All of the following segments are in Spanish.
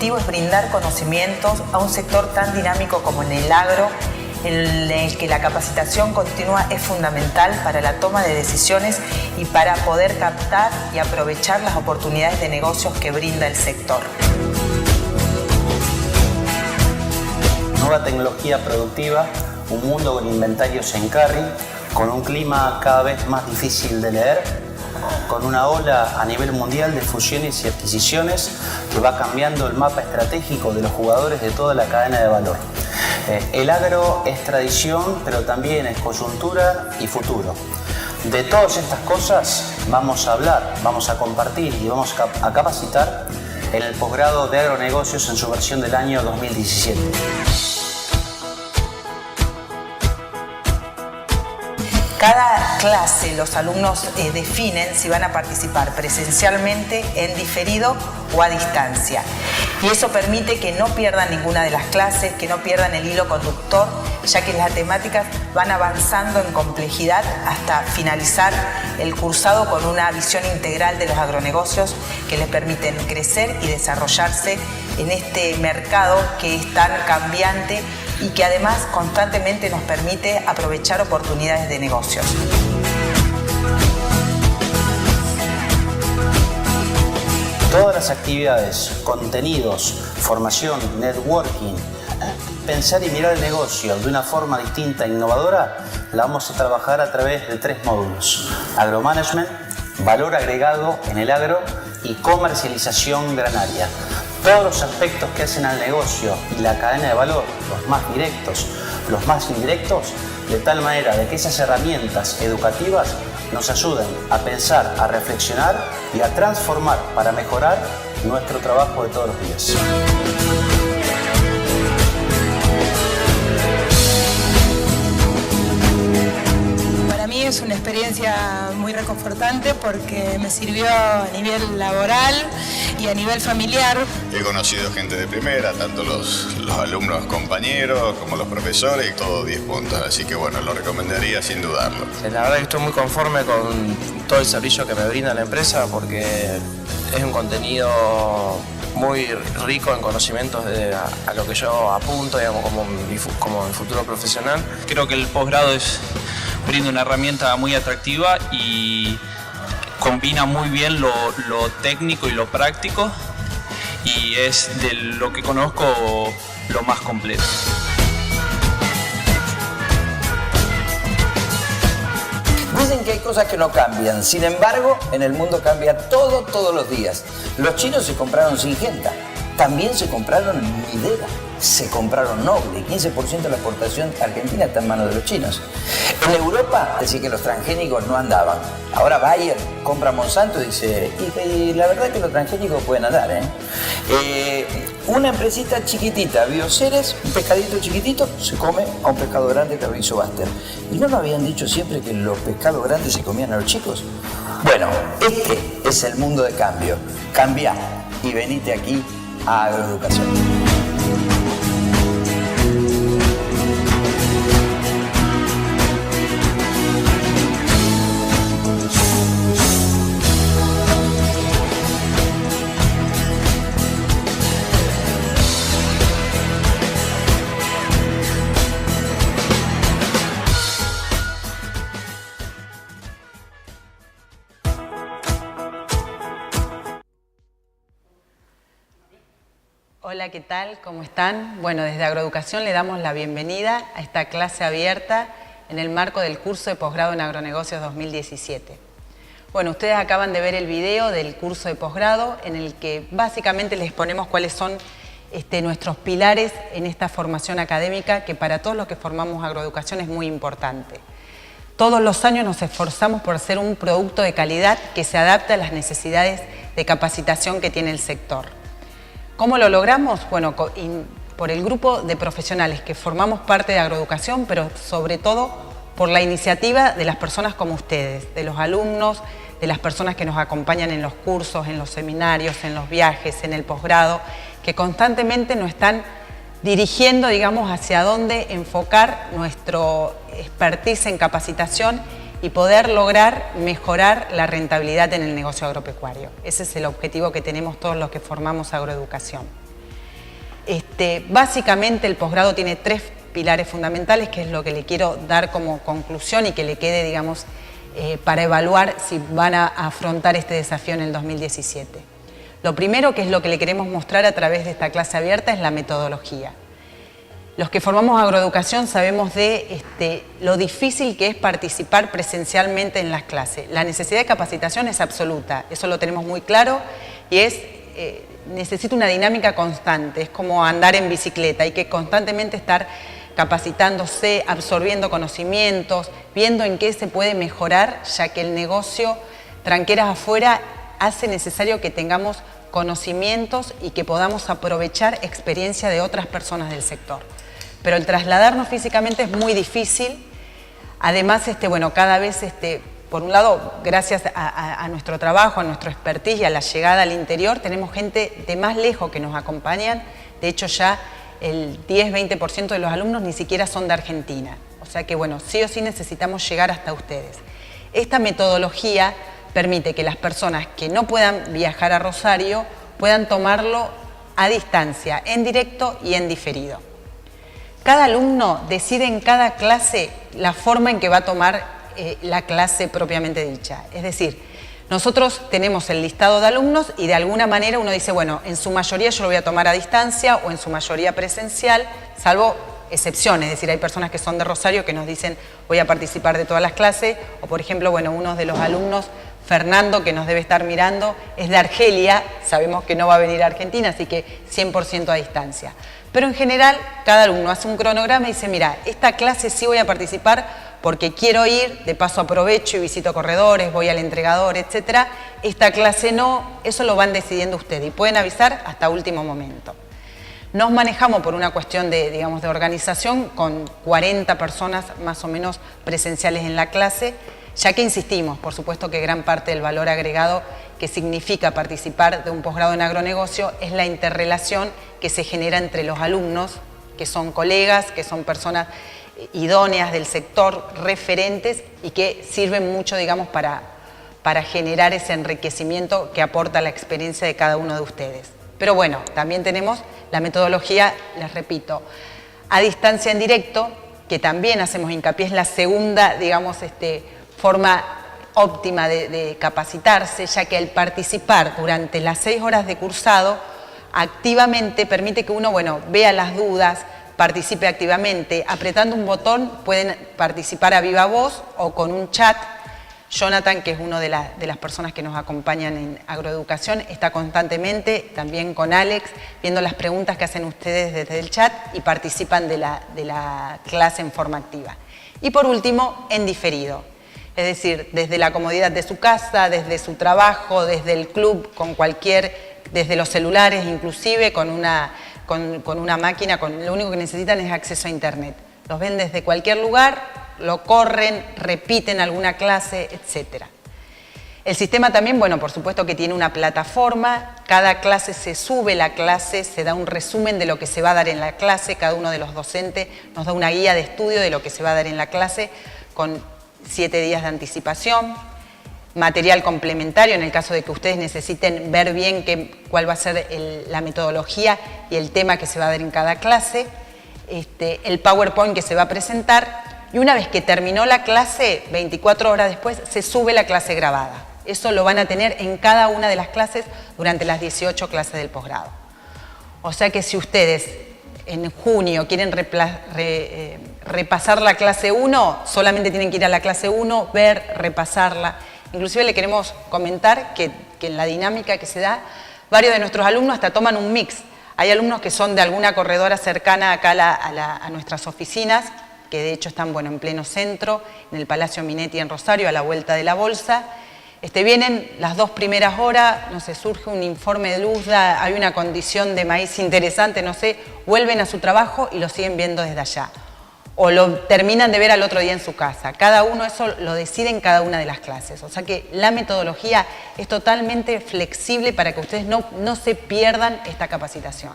objetivo es brindar conocimientos a un sector tan dinámico como en el agro, en el que la capacitación continua es fundamental para la toma de decisiones y para poder captar y aprovechar las oportunidades de negocios que brinda el sector. Nueva tecnología productiva, un mundo con inventarios en carry, con un clima cada vez más difícil de leer, con una ola a nivel mundial de fusiones y adquisiciones que va cambiando el mapa estratégico de los jugadores de toda la cadena de valor. El agro es tradición, pero también es coyuntura y futuro. De todas estas cosas vamos a hablar, vamos a compartir y vamos a capacitar en el posgrado de agronegocios en su versión del año 2017. Cada clase los alumnos definen si van a participar presencialmente, en diferido o a distancia. Y eso permite que no pierdan ninguna de las clases, que no pierdan el hilo conductor, ya que las temáticas van avanzando en complejidad hasta finalizar el cursado con una visión integral de los agronegocios que les permiten crecer y desarrollarse en este mercado que es tan cambiante y que además constantemente nos permite aprovechar oportunidades de negocios. Todas las actividades, contenidos, formación, networking, pensar y mirar el negocio de una forma distinta e innovadora, la vamos a trabajar a través de 3 módulos: agromanagement, valor agregado en el agro y comercialización granaria. Todos los aspectos que hacen al negocio y la cadena de valor, los más directos, los más indirectos, de tal manera de que esas herramientas educativas nos ayuden a pensar, a reflexionar y a transformar para mejorar nuestro trabajo de todos los días. Para mí es una experiencia muy reconfortante porque me sirvió a nivel laboral y a nivel familiar. He conocido gente de primera, tanto los alumnos compañeros como los profesores, y todo 10 puntos, así que bueno, lo recomendaría sin dudarlo. La verdad que estoy muy conforme con todo el servicio que me brinda la empresa porque es un contenido muy rico en conocimientos a lo que yo apunto, digamos, como mi futuro profesional. Creo que el posgrado brinda una herramienta muy atractiva y combina muy bien lo técnico y lo práctico, y es de lo que conozco lo más completo. Dicen que hay cosas que no cambian, sin embargo, en el mundo cambia todo, todos los días. Los chinos se compraron Syngenta, también se compraron Midera, se compraron Noble, 15% de la exportación argentina está en manos de los chinos. En Europa decía que los transgénicos no andaban. Ahora Bayer compra Monsanto y dice, y la verdad es que los transgénicos pueden andar, una empresita chiquitita, Bioceres, un pescadito chiquitito, se come a un pescado grande que lo hizo Baster. ¿Y no nos habían dicho siempre que los pescados grandes se comían a los chicos? Bueno, este es el mundo de cambio. Cambia y venite aquí a Agroeducación. Hola, ¿qué tal? ¿Cómo están? Bueno, desde Agroeducación le damos la bienvenida a esta clase abierta en el marco del curso de posgrado en Agronegocios 2017. Bueno, ustedes acaban de ver el video del curso de posgrado en el que básicamente les exponemos cuáles son nuestros pilares en esta formación académica que para todos los que formamos Agroeducación es muy importante. Todos los años nos esforzamos por hacer un producto de calidad que se adapte a las necesidades de capacitación que tiene el sector. ¿Cómo lo logramos? Bueno, por el grupo de profesionales que formamos parte de Agroeducación, pero sobre todo por la iniciativa de las personas como ustedes, de los alumnos, de las personas que nos acompañan en los cursos, en los seminarios, en los viajes, en el posgrado, que constantemente nos están dirigiendo, digamos, hacia dónde enfocar nuestro expertise en capacitación y poder lograr mejorar la rentabilidad en el negocio agropecuario. Ese es el objetivo que tenemos todos los que formamos Agroeducación. Básicamente el posgrado tiene 3 pilares fundamentales, que es lo que le quiero dar como conclusión y que le quede, digamos, para evaluar si van a afrontar este desafío en el 2017. Lo primero, que es lo que le queremos mostrar a través de esta clase abierta, es la metodología. Los que formamos agroeducación sabemos de lo difícil que es participar presencialmente en las clases. La necesidad de capacitación es absoluta, eso lo tenemos muy claro, y necesita una dinámica constante, es como andar en bicicleta, hay que constantemente estar capacitándose, absorbiendo conocimientos, viendo en qué se puede mejorar, ya que el negocio tranqueras afuera hace necesario que tengamos conocimientos y que podamos aprovechar experiencia de otras personas del sector. Pero el trasladarnos físicamente es muy difícil. Además, cada vez, por un lado, gracias a nuestro trabajo, a nuestro expertise y a la llegada al interior, tenemos gente de más lejos que nos acompañan. De hecho, ya el 10-20% de los alumnos ni siquiera son de Argentina. O sea que, sí o sí necesitamos llegar hasta ustedes. Esta metodología permite que las personas que no puedan viajar a Rosario puedan tomarlo a distancia, en directo y en diferido. Cada alumno decide en cada clase la forma en que va a tomar la clase propiamente dicha. Es decir, nosotros tenemos el listado de alumnos y de alguna manera uno dice, en su mayoría yo lo voy a tomar a distancia o en su mayoría presencial, salvo excepciones. Es decir, hay personas que son de Rosario que nos dicen voy a participar de todas las clases, o por ejemplo, uno de los alumnos, Fernando, que nos debe estar mirando, es de Argelia, sabemos que no va a venir a Argentina, así que 100% a distancia. Pero en general, cada alumno hace un cronograma y dice, mira, esta clase sí voy a participar porque quiero ir, de paso aprovecho y visito corredores, voy al entregador, etc. Esta clase no, eso lo van decidiendo ustedes y pueden avisar hasta último momento. Nos manejamos por una cuestión de organización con 40 personas más o menos presenciales en la clase, ya que insistimos, por supuesto que gran parte del valor agregado que significa participar de un posgrado en agronegocio es la interrelación que se genera entre los alumnos, que son colegas, que son personas idóneas del sector, referentes y que sirven mucho, para generar ese enriquecimiento que aporta la experiencia de cada uno de ustedes. Pero también tenemos la metodología, les repito, a distancia en directo, que también hacemos hincapié, es la segunda, forma óptima de capacitarse, ya que al participar durante las 6 horas de cursado, activamente permite que uno, vea las dudas, participe activamente. Apretando un botón pueden participar a viva voz o con un chat. Jonathan, que es una de las personas que nos acompañan en agroeducación, está constantemente, también con Alex, viendo las preguntas que hacen ustedes desde el chat y participan de la clase en forma activa. Y por último, en diferido. Es decir, desde la comodidad de su casa, desde su trabajo, desde el club, desde los celulares, inclusive con una máquina, lo único que necesitan es acceso a internet. Los ven desde cualquier lugar, lo corren, repiten alguna clase, etc. El sistema también, por supuesto que tiene una plataforma, cada clase se sube la clase, se da un resumen de lo que se va a dar en la clase, cada uno de los docentes nos da una guía de estudio de lo que se va a dar en la clase con 7 días de anticipación, material complementario en el caso de que ustedes necesiten ver bien cuál va a ser la metodología y el tema que se va a dar en cada clase, el PowerPoint que se va a presentar, y una vez que terminó la clase, 24 horas después, se sube la clase grabada. Eso lo van a tener en cada una de las clases durante las 18 clases del posgrado. O sea que si ustedes en junio quieren repasar la clase 1, solamente tienen que ir a la clase 1, ver, repasarla. Inclusive le queremos comentar que en la dinámica que se da, varios de nuestros alumnos hasta toman un mix. Hay alumnos que son de alguna corredora cercana acá a nuestras oficinas, que de hecho están en pleno centro, en el Palacio Minetti en Rosario, a la vuelta de la Bolsa. Vienen las 2 primeras horas, surge un informe de luz, hay una condición de maíz interesante, vuelven a su trabajo y lo siguen viendo desde allá. O lo terminan de ver al otro día en su casa. Cada uno eso lo decide en cada una de las clases. O sea que la metodología es totalmente flexible para que ustedes no se pierdan esta capacitación.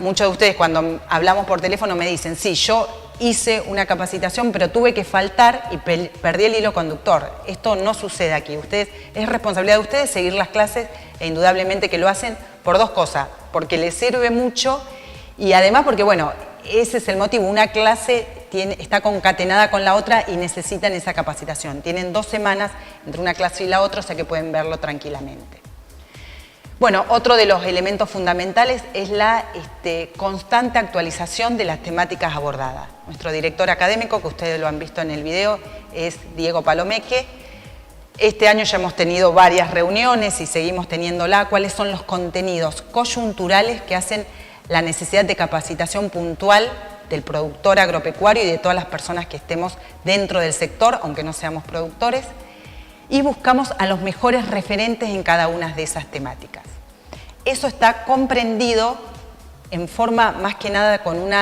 Muchos de ustedes cuando hablamos por teléfono me dicen, sí, yo hice una capacitación, pero tuve que faltar y perdí el hilo conductor. Esto no sucede aquí. Es responsabilidad de ustedes seguir las clases e indudablemente que lo hacen por 2 cosas. porque les sirve mucho y además porque, bueno, ese es el motivo. Una clase está concatenada con la otra y necesitan esa capacitación. Tienen 2 semanas entre una clase y la otra, o sea que pueden verlo tranquilamente. Bueno, otro de los elementos fundamentales es la constante actualización de las temáticas abordadas. Nuestro director académico, que ustedes lo han visto en el video, es Diego Palomeque. Este año ya hemos tenido varias reuniones y seguimos teniéndola. ¿Cuáles son los contenidos coyunturales que hacen la necesidad de capacitación puntual del productor agropecuario y de todas las personas que estemos dentro del sector, aunque no seamos productores? Y buscamos a los mejores referentes en cada una de esas temáticas. Eso está comprendido en forma más que nada con un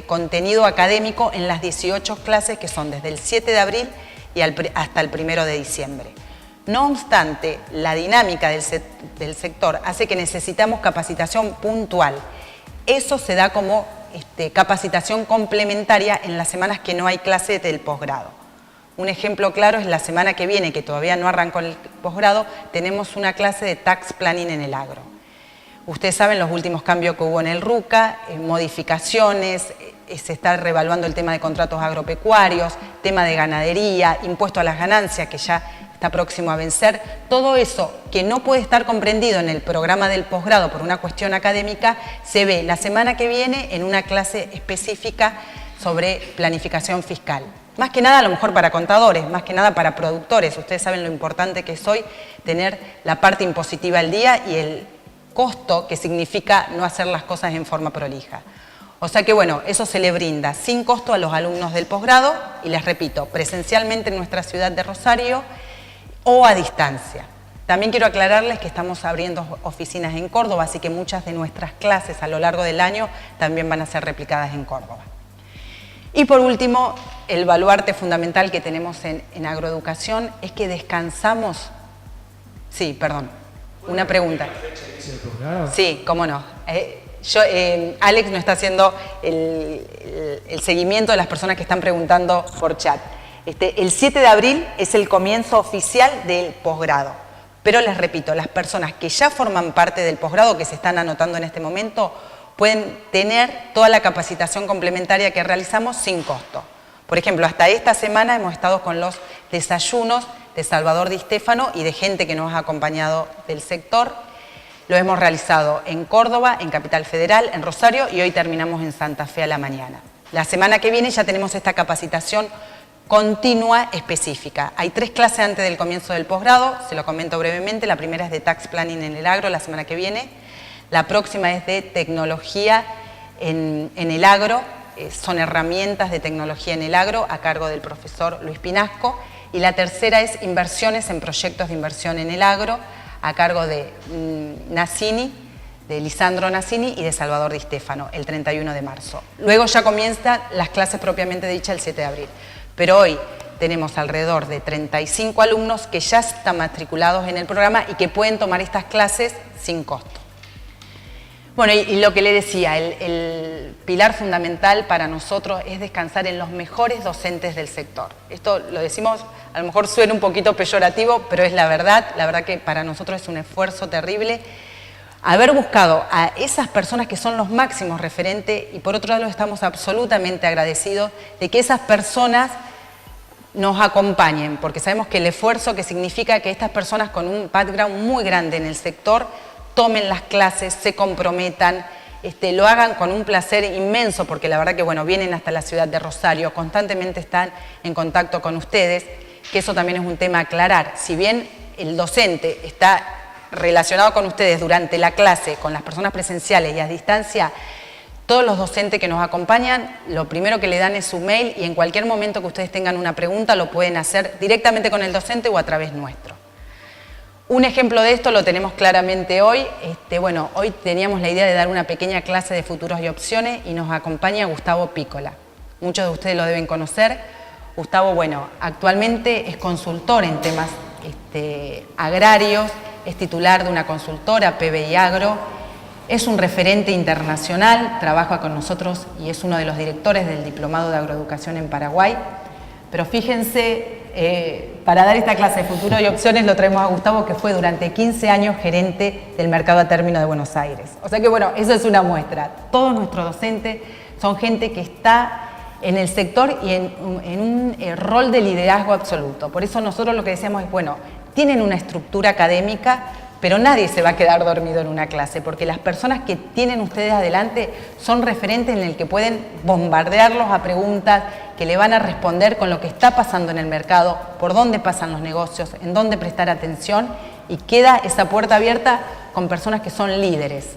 contenido académico en las 18 clases que son desde el 7 de abril y hasta el 1 de diciembre. No obstante, la dinámica del sector hace que necesitamos capacitación puntual. Eso se da como capacitación complementaria en las semanas que no hay clase del posgrado. Un ejemplo claro es la semana que viene, que todavía no arrancó el posgrado, tenemos una clase de tax planning en el agro. Ustedes saben los últimos cambios que hubo en el RUCA, modificaciones, se está reevaluando el tema de contratos agropecuarios, tema de ganadería, impuesto a las ganancias que ya está próximo a vencer. Todo eso que no puede estar comprendido en el programa del posgrado por una cuestión académica, se ve la semana que viene en una clase específica sobre planificación fiscal. Más que nada a lo mejor para contadores, más que nada para productores. Ustedes saben lo importante que es hoy tener la parte impositiva al día y el costo que significa no hacer las cosas en forma prolija. O sea que bueno, eso se le brinda sin costo a los alumnos del posgrado y les repito, presencialmente en nuestra ciudad de Rosario o a distancia. También quiero aclararles que estamos abriendo oficinas en Córdoba, así que muchas de nuestras clases a lo largo del año también van a ser replicadas en Córdoba. Y por último, el baluarte fundamental que tenemos en agroeducación es que descansamos. Sí, perdón, una pregunta. Sí, cómo no. Alex nos está haciendo el seguimiento de las personas que están preguntando por chat. El 7 de abril es el comienzo oficial del posgrado. Pero les repito, las personas que ya forman parte del posgrado, que se están anotando en este momento, pueden tener toda la capacitación complementaria que realizamos sin costo. Por ejemplo, hasta esta semana hemos estado con los desayunos de Salvador Di Stéfano y de gente que nos ha acompañado del sector. Lo hemos realizado en Córdoba, en Capital Federal, en Rosario y hoy terminamos en Santa Fe a la mañana. La semana que viene ya tenemos esta capacitación continua específica. Hay 3 clases antes del comienzo del posgrado, se lo comento brevemente. La primera es de Tax Planning en el agro la semana que viene. La próxima es de tecnología en el agro, son herramientas de tecnología en el agro a cargo del profesor Luis Pinasco. Y la tercera es inversiones en proyectos de inversión en el agro a cargo de Nassini, de Lisandro Nassini y de Salvador Di Stéfano, el 31 de marzo. Luego ya comienzan las clases propiamente dichas el 7 de abril. Pero hoy tenemos alrededor de 35 alumnos que ya están matriculados en el programa y que pueden tomar estas clases sin costo. Bueno, y lo que le decía, el pilar fundamental para nosotros es descansar en los mejores docentes del sector. Esto lo decimos, a lo mejor suena un poquito peyorativo, pero es la verdad que para nosotros es un esfuerzo terrible haber buscado a esas personas que son los máximos referentes y por otro lado estamos absolutamente agradecidos de que esas personas nos acompañen, porque sabemos que el esfuerzo que significa que estas personas con un background muy grande en el sector tomen las clases, se comprometan, lo hagan con un placer inmenso, porque la verdad que bueno, vienen hasta la ciudad de Rosario, constantemente están en contacto con ustedes, que eso también es un tema a aclarar. Si bien el docente está relacionado con ustedes durante la clase, con las personas presenciales y a distancia, todos los docentes que nos acompañan, lo primero que le dan es su mail y en cualquier momento que ustedes tengan una pregunta lo pueden hacer directamente con el docente o a través nuestro. Un ejemplo de esto lo tenemos claramente hoy. Bueno, hoy teníamos la idea de dar una pequeña clase de futuros y opciones y nos acompaña Gustavo Pícola. Muchos de ustedes lo deben conocer. Gustavo, bueno, actualmente es consultor en temas agrarios, es titular de una consultora, PBI Agro, es un referente internacional, trabaja con nosotros y es uno de los directores del Diplomado de Agroeducación en Paraguay. Pero fíjense, para dar esta clase de futuro y opciones lo traemos a Gustavo, que fue durante 15 años gerente del mercado a término de Buenos Aires. O sea que bueno, eso es una muestra. Todos nuestros docentes son gente que está en el sector y en un rol de liderazgo absoluto. Por eso nosotros lo que decíamos es, bueno, tienen una estructura académica, pero nadie se va a quedar dormido en una clase, porque las personas que tienen ustedes adelante son referentes en el que pueden bombardearlos a preguntas, que le van a responder con lo que está pasando en el mercado, por dónde pasan los negocios, en dónde prestar atención, y queda esa puerta abierta con personas que son líderes.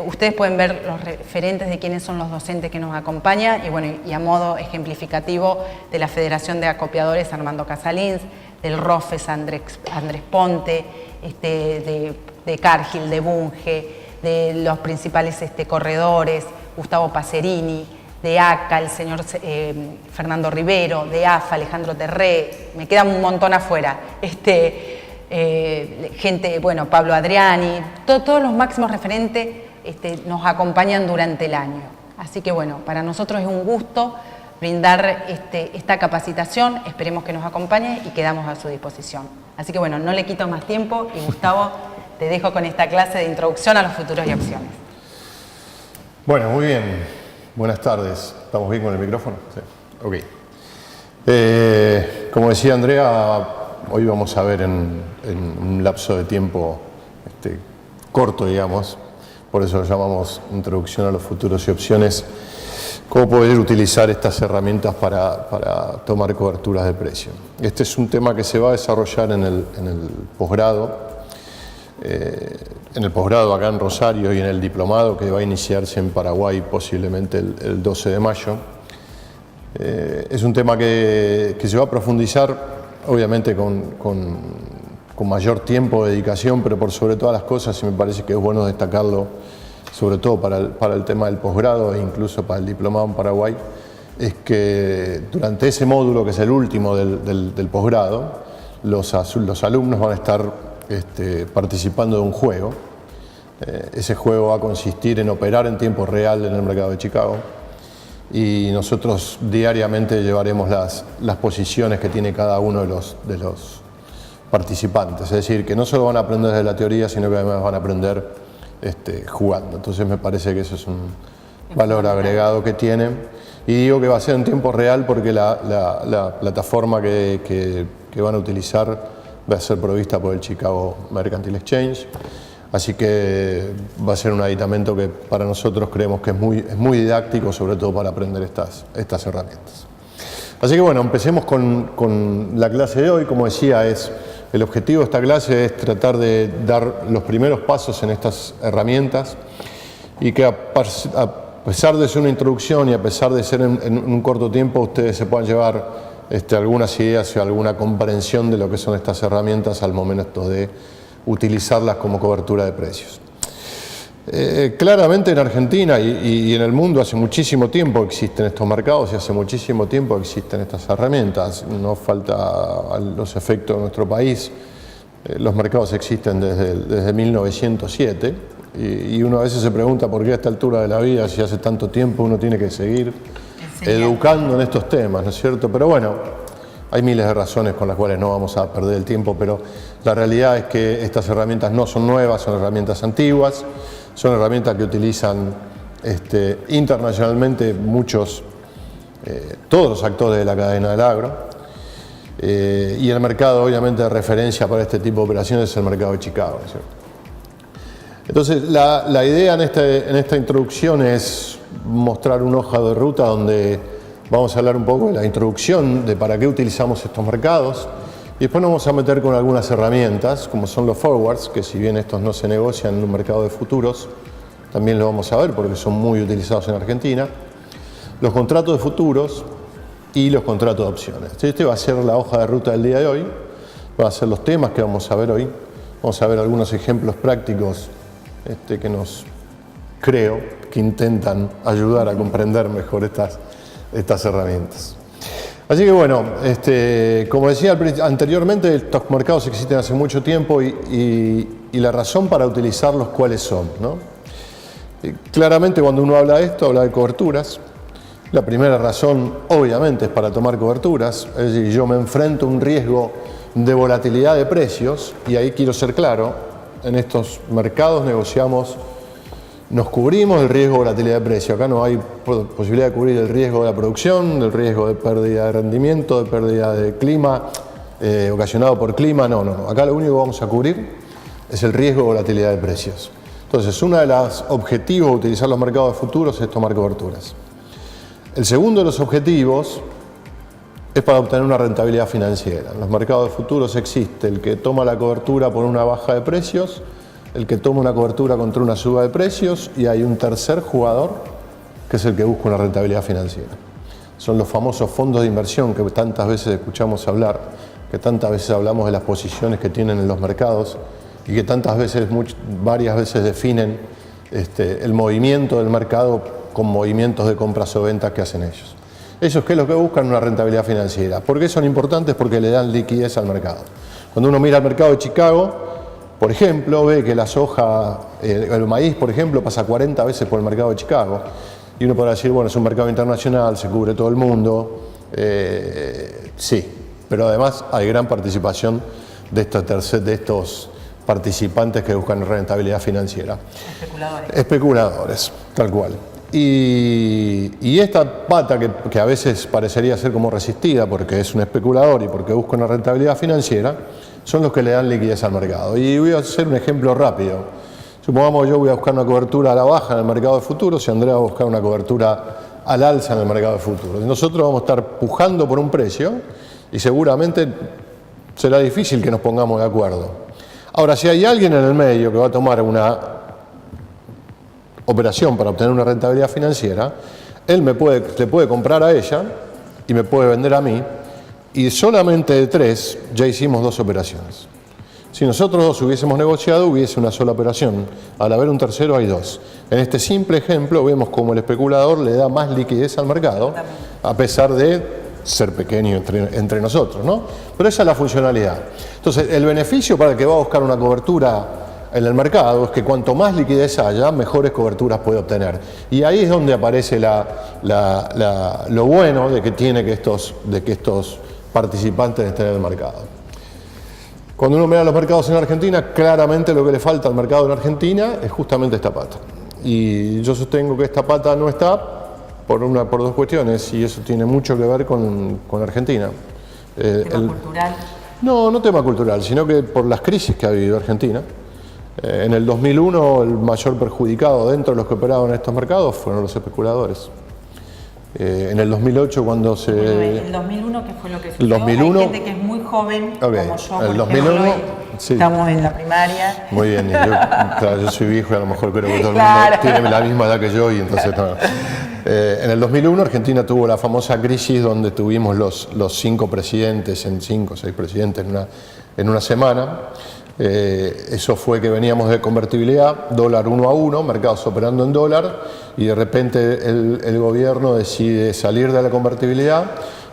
Ustedes pueden ver los referentes de quiénes son los docentes que nos acompañan, y bueno, y a modo ejemplificativo de la Federación de Acopiadores, Armando Casalins, del ROFES, Andrés Ponte, de Cargill, de Bunge, de los principales corredores, Gustavo Pacerini, de ACA, el señor Fernando Rivero, de AFA, Alejandro Terré, me queda un montón afuera, gente, bueno, Pablo Adriani, todos los máximos referentes nos acompañan durante el año. Así que bueno, para nosotros es un gusto brindar esta capacitación, esperemos que nos acompañe y quedamos a su disposición. Así que bueno, no le quito más tiempo y Gustavo, te dejo con esta clase de introducción a los futuros y opciones. Bueno, muy bien. Buenas tardes. ¿Estamos bien con el micrófono? Sí. Ok. Como decía Andrea, hoy vamos a ver en un lapso de tiempo corto, digamos, por eso lo llamamos Introducción a los futuros y opciones, cómo poder utilizar estas herramientas para tomar coberturas de precio. Este es un tema que se va a desarrollar en el posgrado, acá en Rosario, y en el diplomado que va a iniciarse en Paraguay posiblemente el 12 de mayo. Es un tema que se va a profundizar, obviamente con mayor tiempo de dedicación, pero por sobre todas las cosas, y me parece que es bueno destacarlo, sobre todo para el tema del posgrado e incluso para el diplomado en Paraguay, es que durante ese módulo, que es el último del posgrado, los alumnos van a estar participando de un juego. Ese juego va a consistir en operar en tiempo real en el mercado de Chicago, y nosotros diariamente llevaremos las posiciones que tiene cada uno de los participantes. Es decir, que no solo van a aprender de la teoría, sino que además van a aprender jugando. Entonces me parece que eso es un valor agregado que tienen. Y digo que va a ser en tiempo real porque la plataforma que van a utilizar va a ser provista por el Chicago Mercantile Exchange. Así que va a ser un aditamento que para nosotros creemos que es muy didáctico, sobre todo para aprender estas herramientas. Así que bueno, empecemos con la clase de hoy. Como decía, el objetivo de esta clase es tratar de dar los primeros pasos en estas herramientas, y que a pesar de ser una introducción y a pesar de ser en un corto tiempo, ustedes se puedan llevar algunas ideas y alguna comprensión de lo que son estas herramientas al momento de utilizarlas como cobertura de precios. Claramente en Argentina y en el mundo hace muchísimo tiempo existen estos mercados y hace muchísimo tiempo existen estas herramientas. No falta los efectos de nuestro país. Los mercados existen desde 1907 y uno a veces se pregunta por qué a esta altura de la vida, si hace tanto tiempo, uno tiene que seguir educando en estos temas, ¿no es cierto? Pero bueno, hay miles de razones con las cuales no vamos a perder el tiempo, pero la realidad es que estas herramientas no son nuevas, son herramientas antiguas. Son herramientas que utilizan internacionalmente todos los actores de la cadena del agro, y el mercado obviamente de referencia para este tipo de operaciones es el mercado de Chicago, ¿no es cierto? Entonces la idea en esta introducción es mostrar una hoja de ruta donde vamos a hablar un poco de la introducción de para qué utilizamos estos mercados, y después nos vamos a meter con algunas herramientas, como son los forwards, que si bien estos no se negocian en un mercado de futuros, también lo vamos a ver porque son muy utilizados en Argentina, los contratos de futuros y los contratos de opciones. Este va a ser la hoja de ruta del día de hoy, va a ser los temas que vamos a ver hoy. Vamos a ver algunos ejemplos prácticos que creo que intentan ayudar a comprender mejor estas herramientas. Así que bueno, como decía anteriormente, estos mercados existen hace mucho tiempo y la razón para utilizarlos, ¿cuáles son, no? Claramente cuando uno habla de esto, habla de coberturas. La primera razón, obviamente, es para tomar coberturas, es decir, yo me enfrento a un riesgo de volatilidad de precios, y ahí quiero ser claro, en estos mercados negociamos, nos cubrimos el riesgo de volatilidad de precio. Acá no hay posibilidad de cubrir el riesgo de la producción, del riesgo de pérdida de rendimiento, de pérdida de clima, ocasionado por clima, no. Acá lo único que vamos a cubrir es el riesgo de volatilidad de precios. Entonces, uno de los objetivos de utilizar los mercados de futuros es tomar coberturas. El segundo de los objetivos es para obtener una rentabilidad financiera. En los mercados de futuros existe el que toma la cobertura por una baja de precios, el que toma una cobertura contra una suba de precios, y hay un tercer jugador que es el que busca una rentabilidad financiera. Son los famosos fondos de inversión que tantas veces escuchamos hablar, que tantas veces hablamos de las posiciones que tienen en los mercados y que tantas veces, varias veces definen el movimiento del mercado con movimientos de compras o ventas que hacen ellos. Ellos, ¿qué es lo que buscan? Una rentabilidad financiera. ¿Por qué son importantes? Porque le dan liquidez al mercado. Cuando uno mira el mercado de Chicago, por ejemplo, ve que la soja, el maíz, por ejemplo, pasa 40 veces por el mercado de Chicago. Y uno podrá decir, bueno, es un mercado internacional, se cubre todo el mundo. Sí, pero además hay gran participación de estos participantes que buscan rentabilidad financiera. Especuladores, tal cual. Y esta pata que a veces parecería ser como resistida porque es un especulador y porque busca una rentabilidad financiera, son los que le dan liquidez al mercado. Y voy a hacer un ejemplo rápido. Supongamos que yo voy a buscar una cobertura a la baja en el mercado de futuros y Andrea va a buscar una cobertura al alza en el mercado de futuros. Y nosotros vamos a estar pujando por un precio y seguramente será difícil que nos pongamos de acuerdo. Ahora, si hay alguien en el medio que va a tomar una operación para obtener una rentabilidad financiera, él le puede comprar a ella y me puede vender a mí, y solamente de 3 ya hicimos 2 operaciones. Si nosotros 2 hubiésemos negociado, hubiese una sola operación. Al haber un tercero, hay 2. En este simple ejemplo vemos cómo el especulador le da más liquidez al mercado, a pesar de ser pequeño entre nosotros, ¿no? Pero esa es la funcionalidad. Entonces, el beneficio para el que va a buscar una cobertura en el mercado es que cuanto más liquidez haya, mejores coberturas puede obtener. Y ahí es donde aparece lo bueno de que estos participantes estén en el mercado. Cuando uno mira los mercados en Argentina, claramente lo que le falta al mercado en Argentina es justamente esta pata. Y yo sostengo que esta pata no está por 2 cuestiones, y eso tiene mucho que ver con Argentina. ¿Tema cultural? No tema cultural, sino que por las crisis que ha vivido Argentina. En el 2001 el mayor perjudicado dentro de los que operaban en estos mercados fueron los especuladores. En el 2008 cuando se... Bueno, ¿el 2001 qué fue lo que sucedió? El 2001, hay gente que es muy joven, como yo, el por 2001, ejemplo, sí. Estamos en la primaria. Muy bien, yo soy viejo y a lo mejor creo que todo el mundo tiene la misma edad que yo, y entonces no. En el 2001 Argentina tuvo la famosa crisis donde tuvimos los 5 presidentes, 5 o 6 presidentes en una semana. Eso fue que veníamos de convertibilidad, dólar 1 a 1, mercados operando en dólar, y de repente el gobierno decide salir de la convertibilidad,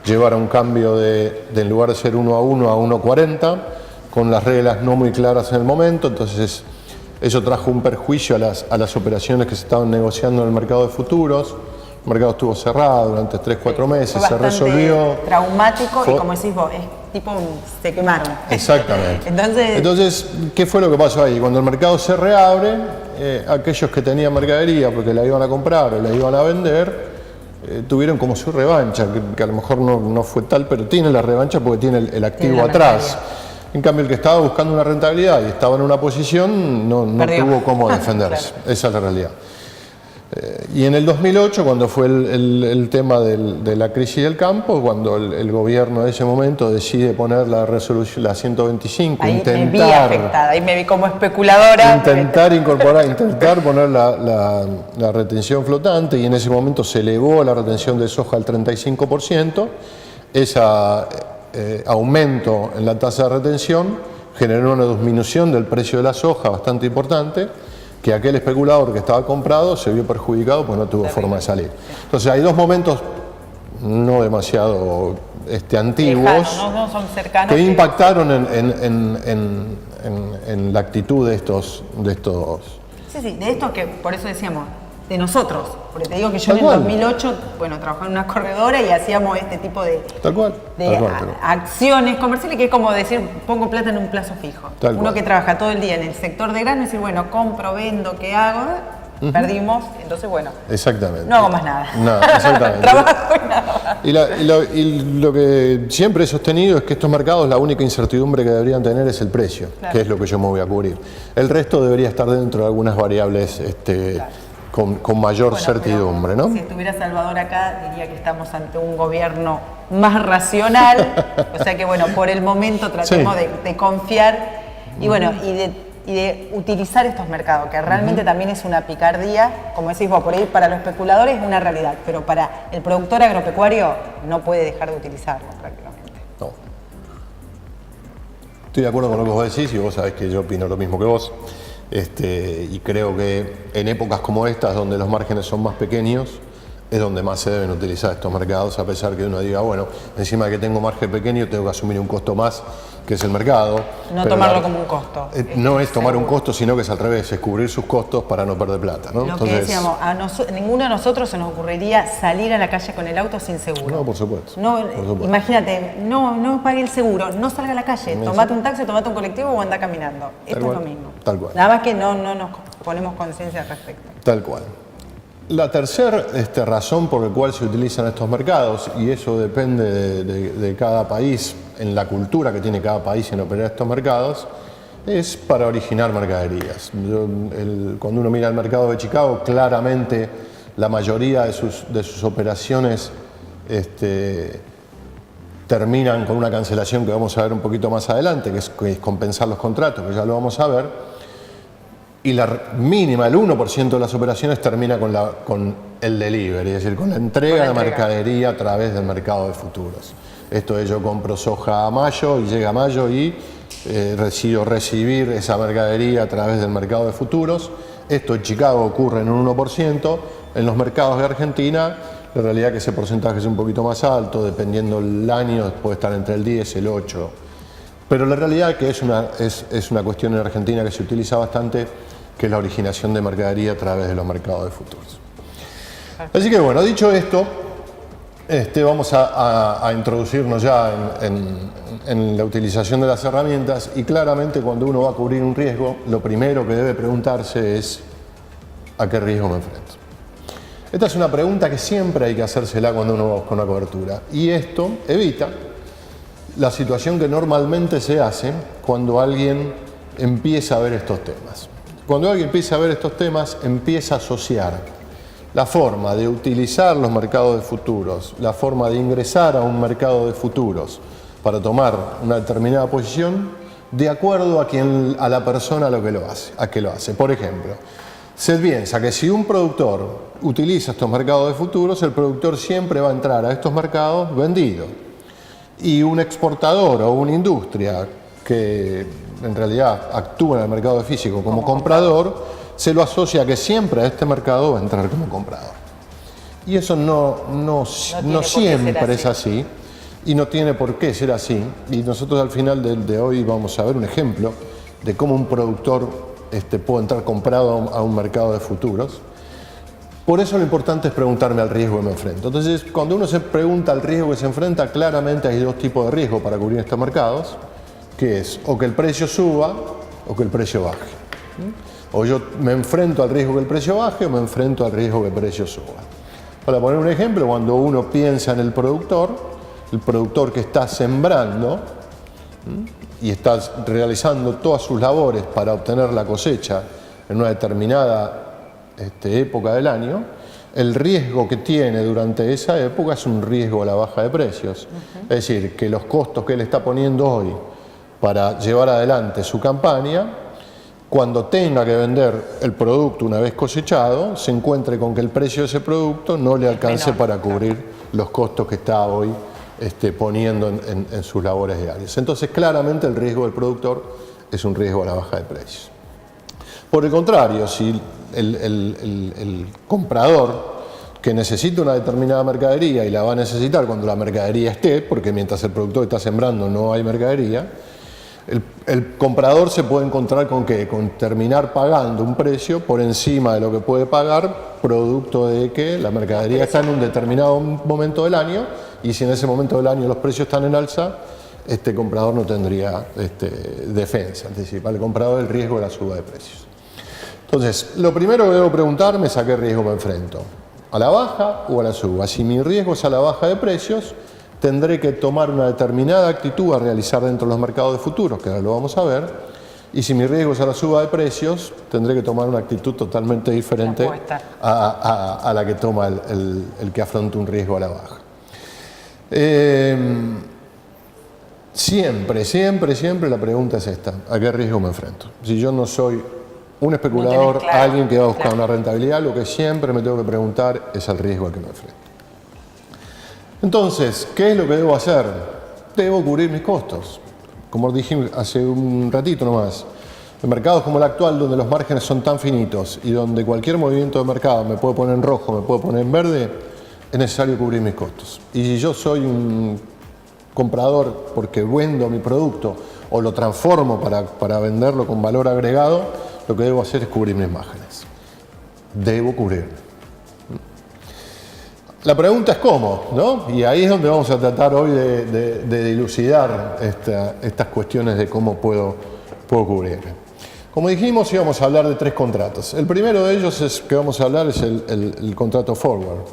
llevar a un cambio en lugar de ser 1 a 1 a 1.40, con las reglas no muy claras en el momento. Entonces eso trajo un perjuicio a las operaciones que se estaban negociando en el mercado de futuros. El mercado estuvo cerrado durante 3-4 meses, se resolvió. Traumático, y como decís vos, se quemaron. Exactamente. Entonces, ¿qué fue lo que pasó ahí? Cuando el mercado se reabre, aquellos que tenían mercadería porque la iban a comprar o la iban a vender, tuvieron como su revancha, que a lo mejor no fue tal, pero tiene la revancha porque tiene el activo atrás. En cambio, el que estaba buscando una rentabilidad y estaba en una posición, no tuvo cómo defenderse. Claro. Esa es la realidad. Y en el 2008, cuando fue el tema de la crisis del campo, cuando el gobierno de ese momento decide poner la resolución, la 125, ahí me vi afectada, ahí me vi como especuladora. Intentar poner la retención flotante, y en ese momento se elevó la retención de soja al 35%. Ese aumento en la tasa de retención generó una disminución del precio de la soja bastante importante, que aquel especulador que estaba comprado se vio perjudicado pues no tuvo forma de salir. Entonces hay 2 momentos no demasiado antiguos, no son cercanos, que impactaron en la actitud de estos. Sí, de estos que, por eso decíamos, de nosotros. Porque te digo que yo Tal en el cual. 2008, bueno, trabajaba en una corredora y hacíamos este tipo de, Tal cual. de Tal cual, tal cual. acciones comerciales, que es como decir, pongo plata en un plazo fijo. Tal Uno cual. que trabaja todo el día en el sector de grano, decir, bueno, compro, vendo, ¿qué hago? Perdimos, entonces bueno, Exactamente. no hago más nada. No, exactamente. Trabajo y nada más. Y lo que siempre he sostenido es que estos mercados, la única incertidumbre que deberían tener es el precio, Claro. que es lo que yo me voy a cubrir. El resto debería estar dentro de algunas variables con mayor Bueno, certidumbre, pero ¿no? Si estuviera Salvador acá, diría que estamos ante un gobierno más racional. O sea que, bueno, por el momento tratemos Sí. de confiar y, bueno, y de utilizar estos mercados, que realmente también es una picardía. Como decís vos, por ahí para los especuladores es una realidad, pero para el productor agropecuario no puede dejar de utilizarlo prácticamente. No. Estoy de acuerdo con lo que vos decís y vos sabés que yo opino lo mismo que vos. Y creo que en épocas como estas, donde los márgenes son más pequeños, es donde más se deben utilizar estos mercados, a pesar que uno diga, bueno, encima de que tengo margen pequeño, tengo que asumir un costo más, que es el mercado. No Pero tomarlo como un costo. No es tomar un costo, sino que es al revés, es cubrir sus costos para no perder plata, ¿no? Lo que decíamos, ninguno de nosotros se nos ocurriría salir a la calle con el auto sin seguro. No, por supuesto. No, por supuesto. imagínate, no pague el seguro, no salga a la calle, Sí. tomate un taxi, tomate un colectivo o anda caminando. Esto cual, es lo mismo. tal cual. Nada más que no nos ponemos conciencia al respecto. Tal cual. La tercera razón por la cual se utilizan estos mercados, y eso depende de cada país, en la cultura que tiene cada país en operar estos mercados, es para originar mercaderías. Cuando uno mira el mercado de Chicago, claramente la mayoría de sus operaciones terminan con una cancelación que vamos a ver un poquito más adelante, que es compensar los contratos, que ya lo vamos a ver. Y la mínima, el 1% de las operaciones termina con el delivery, es decir, con la entrega de mercadería a través del mercado de futuros. Esto es, yo compro soja a mayo y llega mayo y decido recibir esa mercadería a través del mercado de futuros. Esto en Chicago ocurre en un 1%, en los mercados de Argentina la realidad es que ese porcentaje es un poquito más alto, dependiendo el año puede estar entre el 10 y el 8%. Pero la realidad es que es una cuestión en Argentina que se utiliza bastante, que es la originación de mercadería a través de los mercados de futuros. Así que bueno, dicho esto, vamos a introducirnos ya en la utilización de las herramientas, y claramente cuando uno va a cubrir un riesgo, lo primero que debe preguntarse es ¿a qué riesgo me enfrento? Esta es una pregunta que siempre hay que hacérsela cuando uno va a buscar una cobertura, y esto evita la situación que normalmente se hace cuando alguien empieza a ver estos temas. Cuando alguien empieza a ver estos temas, empieza a asociar la forma de utilizar los mercados de futuros, la forma de ingresar a un mercado de futuros para tomar una determinada posición, de acuerdo a la persona a que lo hace. Por ejemplo, se piensa que si un productor utiliza estos mercados de futuros, el productor siempre va a entrar a estos mercados vendido. Y un exportador o una industria que en realidad actúa en el mercado de físico como comprador, se lo asocia a que siempre a este mercado va a entrar como comprador. Y eso no siempre es así, y no tiene por qué ser así. Y nosotros al final de hoy vamos a ver un ejemplo de cómo un productor puede entrar comprado a un mercado de futuros. Por eso lo importante es preguntarme al riesgo que me enfrento. Entonces, cuando uno se pregunta al riesgo que se enfrenta, claramente hay dos tipos de riesgo para cubrir estos mercados, que es o que el precio suba o que el precio baje. O yo me enfrento al riesgo que el precio baje o me enfrento al riesgo que el precio suba. Para poner un ejemplo, cuando uno piensa en el productor que está sembrando y está realizando todas sus labores para obtener la cosecha en una determinada época del año, el riesgo que tiene durante esa época es un riesgo a la baja de precios. Es decir, que los costos que él está poniendo hoy para llevar adelante su campaña, cuando tenga que vender el producto una vez cosechado, se encuentre con que el precio de ese producto no le alcance para cubrir los costos que está hoy poniendo en sus labores diarias. Entonces, claramente el riesgo del productor es un riesgo a la baja de precios. Por el contrario, si el comprador que necesita una determinada mercadería y la va a necesitar cuando la mercadería esté, porque mientras el productor está sembrando no hay mercadería, El comprador se puede encontrar con ¿qué? Con terminar pagando un precio por encima de lo que puede pagar, producto de que la mercadería está en un determinado momento del año, y si en ese momento del año los precios están en alza, este comprador no tendría defensa, es decir, para el comprador el riesgo de la suba de precios. Entonces, lo primero que debo preguntarme es a qué riesgo me enfrento, a la baja o a la suba. Si mi riesgo es a la baja de precios, tendré que tomar una determinada actitud a realizar dentro de los mercados de futuros, que ahora lo vamos a ver, y si mi riesgo es a la suba de precios, tendré que tomar una actitud totalmente diferente a la que toma el que afronta un riesgo a la baja. Siempre la pregunta es esta: ¿a qué riesgo me enfrento? Si yo no soy un especulador, alguien que va a buscar una rentabilidad, lo que siempre me tengo que preguntar es al riesgo al que me enfrento. Entonces, ¿qué es lo que debo hacer? Debo cubrir mis costos. Como dije hace un ratito nomás, en mercados como el actual, donde los márgenes son tan finitos y donde cualquier movimiento de mercado me puede poner en rojo, me puede poner en verde, es necesario cubrir mis costos. Y si yo soy un comprador porque vendo mi producto o lo transformo para venderlo con valor agregado, lo que debo hacer es cubrir mis márgenes. Debo cubrirlo. La pregunta es cómo, ¿no? Y ahí es donde vamos a tratar hoy de dilucidar estas cuestiones de cómo puedo cubrir. Como dijimos, íbamos a hablar de 3 contratos. El primero de ellos que vamos a hablar es el contrato forward.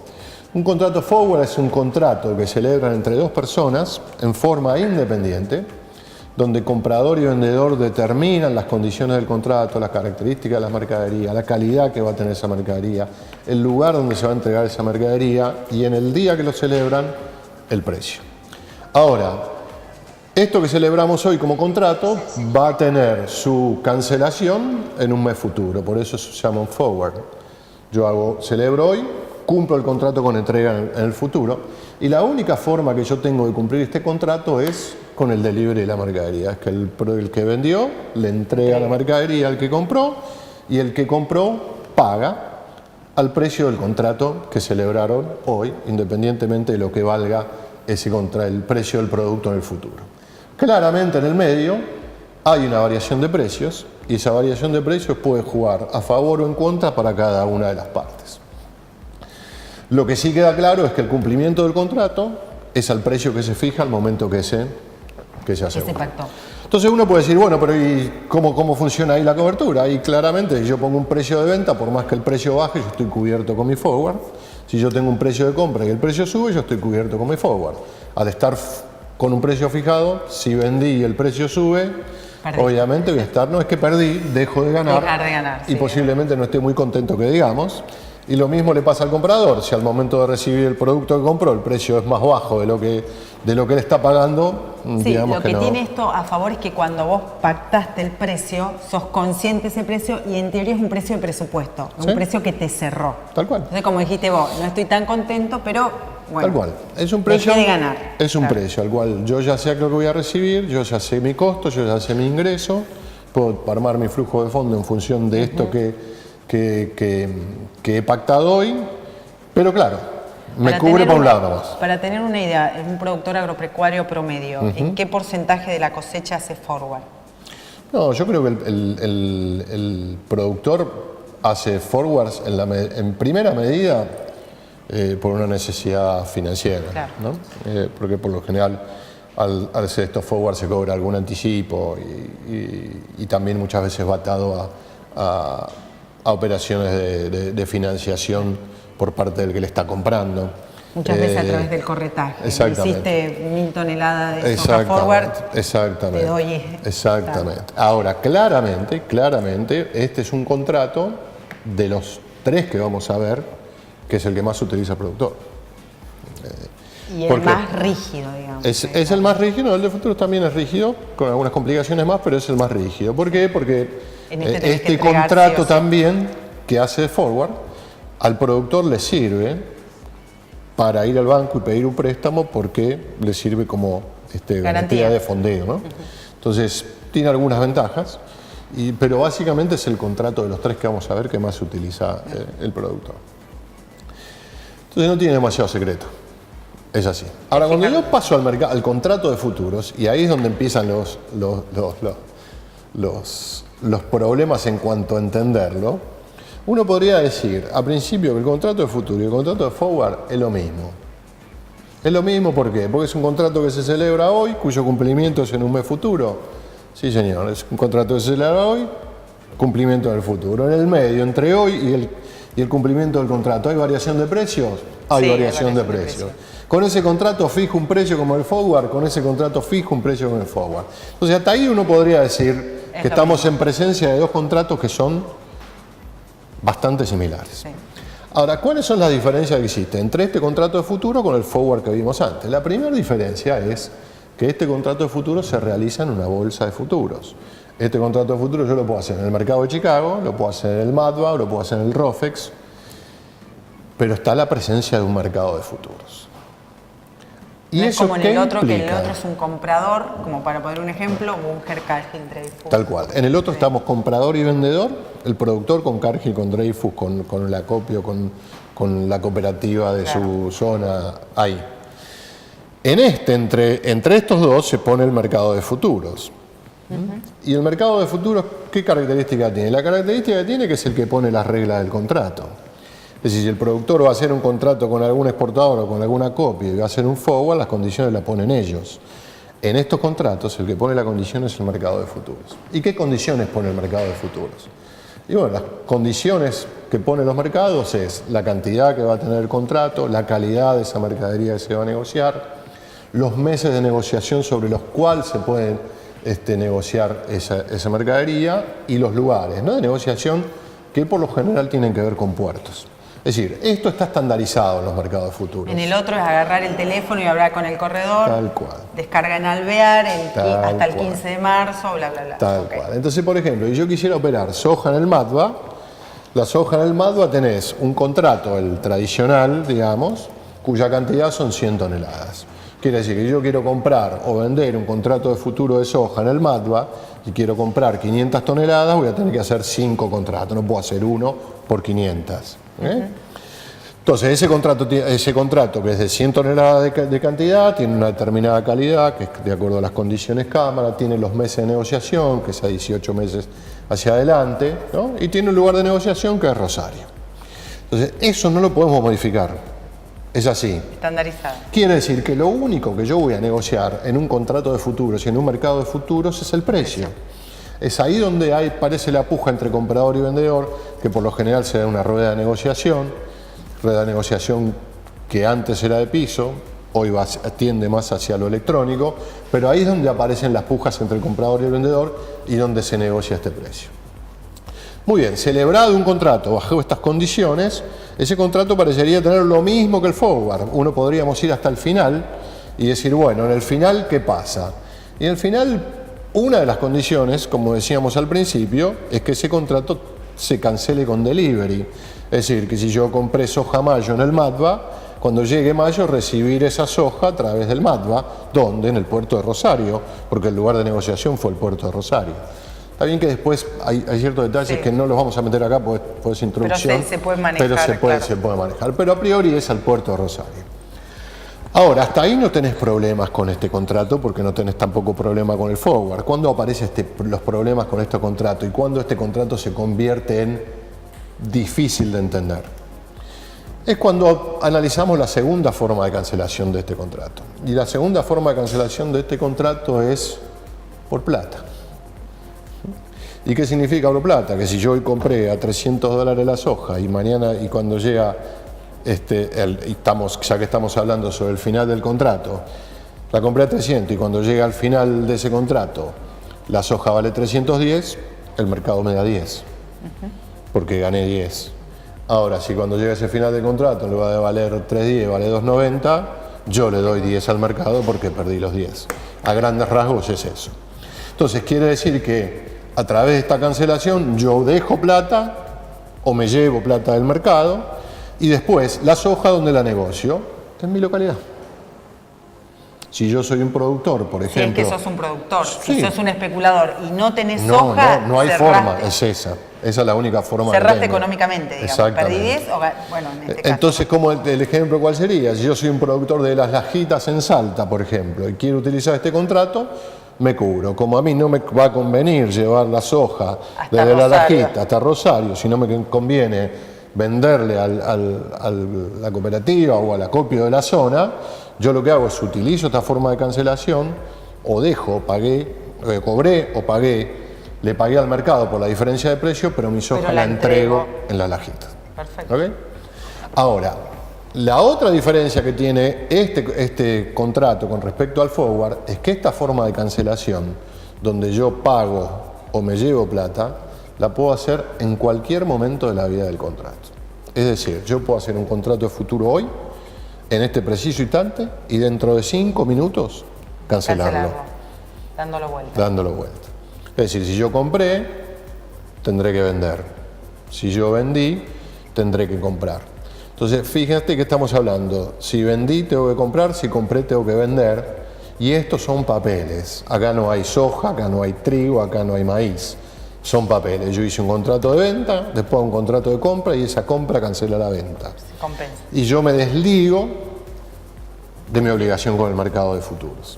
Un contrato forward es un contrato que celebran entre 2 personas en forma independiente, donde comprador y vendedor determinan las condiciones del contrato, las características de la mercadería, la calidad que va a tener esa mercadería, el lugar donde se va a entregar esa mercadería y en el día que lo celebran, el precio. Ahora, esto que celebramos hoy como contrato va a tener su cancelación en un mes futuro, por eso se llama un forward. Yo celebro hoy, cumplo el contrato con entrega en el futuro, y la única forma que yo tengo de cumplir este contrato es con el delivery de la mercadería. Es que el que vendió le entrega la mercadería al que compró, y el que compró paga al precio del contrato que celebraron hoy, independientemente de lo que valga el precio del producto en el futuro. Claramente en el medio hay una variación de precios, y esa variación de precios puede jugar a favor o en contra para cada una de las partes. Lo que sí queda claro es que el cumplimiento del contrato es al precio que se fija al momento que se asegura. Entonces uno puede decir, bueno, pero ¿y cómo funciona ahí la cobertura? Ahí claramente, si yo pongo un precio de venta, por más que el precio baje, yo estoy cubierto con mi forward. Si yo tengo un precio de compra y el precio sube, yo estoy cubierto con mi forward. Al estar con un precio fijado, si vendí y el precio sube, obviamente voy a estar, no es que perdí, dejo de ganar, y posiblemente no esté muy contento que digamos. Y lo mismo le pasa al comprador. Si al momento de recibir el producto que compró el precio es más bajo de lo que él está pagando, digamos lo que no. tiene esto a favor es que cuando vos pactaste el precio, sos consciente de ese precio, y en teoría es un precio de presupuesto, un precio que te cerró. Tal cual. Entonces, como dijiste vos, no estoy tan contento, pero bueno. Tal cual. Es un precio. Dejé de ganar. Es un precio al cual yo ya sé lo que voy a recibir, yo ya sé mi costo, yo ya sé mi ingreso, puedo armar mi flujo de fondo en función de esto que he pactado hoy, pero claro, me cubre por un lado nomás. Para tener una idea, un productor agropecuario promedio, ¿en qué porcentaje de la cosecha hace forward? No, yo creo que el productor hace forwards en primera medida por una necesidad financiera, claro, ¿no? Porque por lo general al hacer estos forwards se cobra algún anticipo y también muchas veces va atado a operaciones de financiación por parte del que le está comprando. Muchas veces a través del corretaje. Exactamente. Hiciste 1000 toneladas de soja forward. Exactamente. Te doy. Exactamente. Ahora, claramente, este es un contrato de los 3 que vamos a ver, que es el que más utiliza el productor. Y el más rígido, digamos. Es el más rígido, el de futuros también es rígido, con algunas complicaciones más, pero es el más rígido. ¿Por qué? Porque este contrato también que hace forward, al productor le sirve para ir al banco y pedir un préstamo, porque le sirve como garantía de fondeo, ¿no? Entonces, tiene algunas ventajas, pero básicamente es el contrato de los 3 que vamos a ver que más utiliza el productor. Entonces no tiene demasiado secreto. Es así. Ahora, cuando yo paso al contrato de futuros, y ahí es donde empiezan los problemas en cuanto a entenderlo, uno podría decir, a principio, que el contrato de futuro y el contrato de forward es lo mismo. Es lo mismo, ¿por qué? Porque es un contrato que se celebra hoy, cuyo cumplimiento es en un mes futuro. Sí, señor, es un contrato que se celebra hoy, cumplimiento en el futuro. En el medio, entre hoy y el cumplimiento del contrato, ¿hay variación de precios? Hay variación de precios. Con ese contrato fijo un precio como el forward, con ese contrato fijo un precio como el forward. Entonces, hasta ahí uno podría decir que estamos en presencia de dos contratos que son bastante similares. Sí. Ahora, ¿cuáles son las diferencias que existen entre este contrato de futuro con el forward que vimos antes? La primera diferencia es que este contrato de futuro se realiza en una bolsa de futuros. Este contrato de futuro yo lo puedo hacer en el mercado de Chicago, lo puedo hacer en el MATBA, lo puedo hacer en el ROFEX, pero está la presencia de un mercado de futuros. ¿Y no es como en el otro, que el otro es un comprador, como para poner un ejemplo, o un Cargill Dreyfus? Tal cual. En el otro estamos comprador y vendedor, el productor con Cargill, con Dreyfus, con el acopio, con la cooperativa de su zona, ahí. En entre estos dos se pone el mercado de futuros. Y el mercado de futuros, ¿qué característica tiene? La característica que tiene que es el que pone las reglas del contrato. Es decir, si el productor va a hacer un contrato con algún exportador o con alguna copia y va a hacer un forward, las condiciones las ponen ellos. En estos contratos, el que pone la condición es el mercado de futuros. ¿Y qué condiciones pone el mercado de futuros? Y bueno, las condiciones que ponen los mercados es la cantidad que va a tener el contrato, la calidad de esa mercadería que se va a negociar, los meses de negociación sobre los cuales se puede negociar esa mercadería y los lugares, ¿no?, de negociación que por lo general tienen que ver con puertos. Es decir, esto está estandarizado en los mercados de futuros. En el otro es agarrar el teléfono y hablar con el corredor. Tal cual. Descarga en Alvear hasta el 15 de marzo, bla, bla, bla. Tal cual. Entonces, por ejemplo, si yo quisiera operar soja en el MATBA, la soja en el MATBA tenés un contrato, el tradicional, digamos, cuya cantidad son 100 toneladas. Quiere decir que yo quiero comprar o vender un contrato de futuro de soja en el MATBA y quiero comprar 500 toneladas, voy a tener que hacer 5 contratos, no puedo hacer uno por 500. Entonces, ese contrato que es de 100 toneladas de cantidad, tiene una determinada calidad, que es de acuerdo a las condiciones cámara, tiene los meses de negociación, que es a 18 meses hacia adelante, ¿no?, y tiene un lugar de negociación que es Rosario. Entonces, eso no lo podemos modificar. Es así. Estandarizado. Quiere decir que lo único que yo voy a negociar en un contrato de futuros y en un mercado de futuros es el precio. Es ahí donde parece la puja entre comprador y vendedor, que por lo general se da una rueda de negociación que antes era de piso, hoy tiende más hacia lo electrónico, pero ahí es donde aparecen las pujas entre el comprador y el vendedor y donde se negocia este precio. Muy bien, celebrado un contrato bajo estas condiciones, ese contrato parecería tener lo mismo que el forward. Uno podríamos ir hasta el final y decir, bueno, en el final, ¿qué pasa? Y en el final, una de las condiciones, como decíamos al principio, es que ese contrato se cancele con delivery. Es decir, que si yo compré soja mayo en el MATBA, cuando llegue mayo recibir esa soja a través del MATBA, ¿dónde? En el puerto de Rosario, porque el lugar de negociación fue el puerto de Rosario. Está bien que después hay ciertos detalles que no los vamos a meter acá porque es introducción. Pero se puede manejar. Pero se puede manejar. Pero a priori es al puerto de Rosario. Ahora, hasta ahí no tenés problemas con este contrato porque no tenés tampoco problema con el forward. ¿Cuándo aparecen los problemas con este contrato y cuándo este contrato se convierte en difícil de entender? Es cuando analizamos la segunda forma de cancelación de este contrato. Y la segunda forma de cancelación de este contrato es por plata. ¿Y qué significa por plata? Que si yo hoy compré a $300 la soja y mañana, y cuando llega, ya que estamos hablando sobre el final del contrato, la compré a 300 y cuando llega al final de ese contrato la soja vale 310, el mercado me da 10, porque gané 10. Ahora, si cuando llega ese final del contrato le va a valer 310, vale 2.90, yo le doy 10 al mercado porque perdí los 10. A grandes rasgos es eso. Entonces quiere decir que a través de esta cancelación yo dejo plata o me llevo plata del mercado y después la soja donde la negocio en mi localidad. Si yo soy un productor, por ejemplo... Si es que sos un productor, si sos un especulador y no tenés soja... No hay forma, es esa. Esa es la única forma Cerraste de vender. económicamente, digamos. Exactamente. Perdí 10 o bueno, en este caso. Entonces, ¿cómo el ejemplo cuál sería? Si yo soy un productor de las lajitas en Salta, por ejemplo, y quiero utilizar este contrato, me cubro. Como a mí no me va a convenir llevar la soja Hasta desde la Rosario. lajita hasta Rosario, si no me conviene venderle a la cooperativa o al acopio de la zona, yo lo que hago es utilizo esta forma de cancelación o dejo, cobré o pagué, le pagué al mercado por la diferencia de precio, pero mi soja Pero la la entrego entrego. en la lajita. Perfecto. ¿Ok? Ahora, la otra diferencia que tiene este contrato con respecto al forward es que esta forma de cancelación, donde yo pago o me llevo plata, la puedo hacer en cualquier momento de la vida del contrato. Es decir, yo puedo hacer un contrato de futuro hoy, en este preciso instante, y dentro de 5 minutos cancelarlo. Dándolo vuelta. Dándolo vuelta. Es decir, si yo compré, tendré que vender. Si yo vendí, tendré que comprar. Entonces, fíjate que estamos hablando. Si vendí, tengo que comprar. Si compré, tengo que vender. Y estos son papeles. Acá no hay soja, acá no hay trigo, acá no hay maíz. Son papeles. Yo hice un contrato de venta, después un contrato de compra y esa compra cancela la venta. Compensa. Y yo me desligo de mi obligación con el mercado de futuros.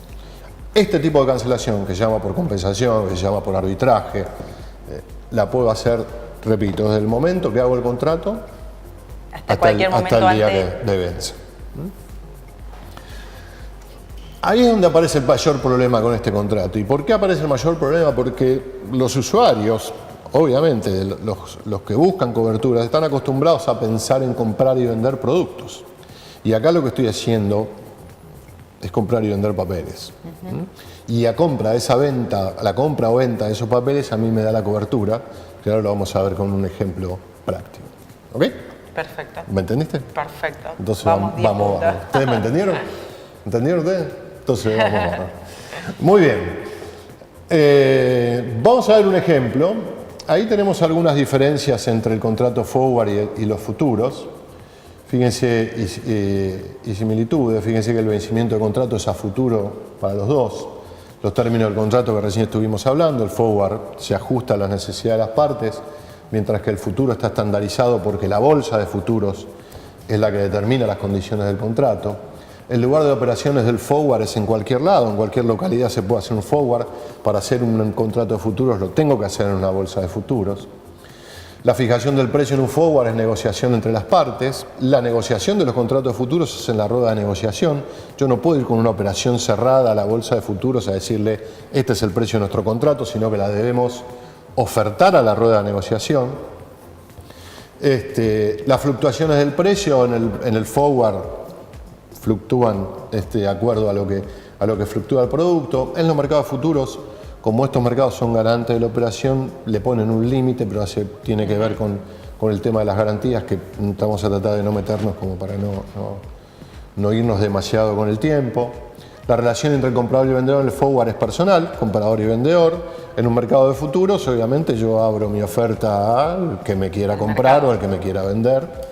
Este tipo de cancelación, que se llama por compensación, que se llama por arbitraje, la puedo hacer, repito, desde el momento que hago el contrato hasta el día de vence. Ahí es donde aparece el mayor problema con este contrato. ¿Y por qué aparece el mayor problema? Porque los usuarios, obviamente, los que buscan coberturas, están acostumbrados a pensar en comprar y vender productos. Y acá lo que estoy haciendo es comprar y vender papeles. Y a compra de esa venta, la compra o venta de esos papeles a mí me da la cobertura, que ahora lo vamos a ver con un ejemplo práctico. ¿Ok? Perfecto. ¿Me entendiste? Perfecto. Entonces vamos. vamos. ¿Ustedes me entendieron? ¿Entendieron ustedes? Entonces vamos. Muy bien. Vamos a ver un ejemplo. Ahí tenemos algunas diferencias entre el contrato forward y los futuros. Fíjense, y similitudes, fíjense que el vencimiento de contrato es a futuro para los dos. Los términos del contrato que recién estuvimos hablando, el forward se ajusta a las necesidades de las partes, mientras que el futuro está estandarizado porque la bolsa de futuros es la que determina las condiciones del contrato. El lugar de operaciones del forward es en cualquier lado, en cualquier localidad se puede hacer un forward. Para hacer un contrato de futuros lo tengo que hacer en una bolsa de futuros. La fijación del precio en un forward es negociación entre las partes. La negociación de los contratos de futuros es en la rueda de negociación. Yo no puedo ir con una operación cerrada a la bolsa de futuros a decirle este es el precio de nuestro contrato, sino que la debemos ofertar a la rueda de negociación. Las fluctuaciones del precio en el forward fluctúan de acuerdo a lo que fluctúa el producto. En los mercados futuros, como estos mercados son garantes de la operación, le ponen un límite, pero tiene que ver con el tema de las garantías, que vamos a tratar de no meternos como para no irnos demasiado con el tiempo. La relación entre el comprador y el vendedor en el forward es personal, comprador y vendedor. En un mercado de futuros, obviamente, yo abro mi oferta al que me quiera comprar o al que me quiera vender.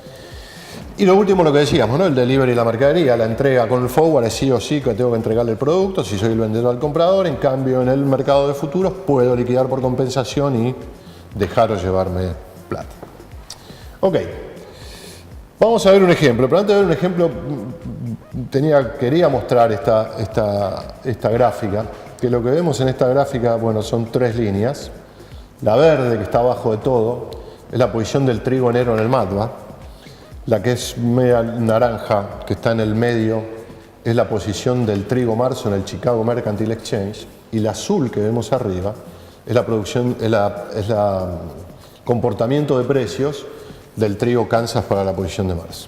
Y lo último, lo que decíamos, ¿no? El delivery y la mercadería, la entrega con el forward es sí o sí que tengo que entregarle el producto, si soy el vendedor al comprador. En cambio, en el mercado de futuros puedo liquidar por compensación y dejar o llevarme plata. Ok, vamos a ver un ejemplo, pero antes de ver un ejemplo quería mostrar esta gráfica, que lo que vemos en esta gráfica, bueno, son 3 líneas. La verde, que está abajo de todo, es la posición del trigo enero en el MATBA. La que es media naranja, que está en el medio, es la posición del trigo marzo en el Chicago Mercantile Exchange. Y la azul que vemos arriba es la comportamiento de precios del trigo Kansas para la posición de marzo.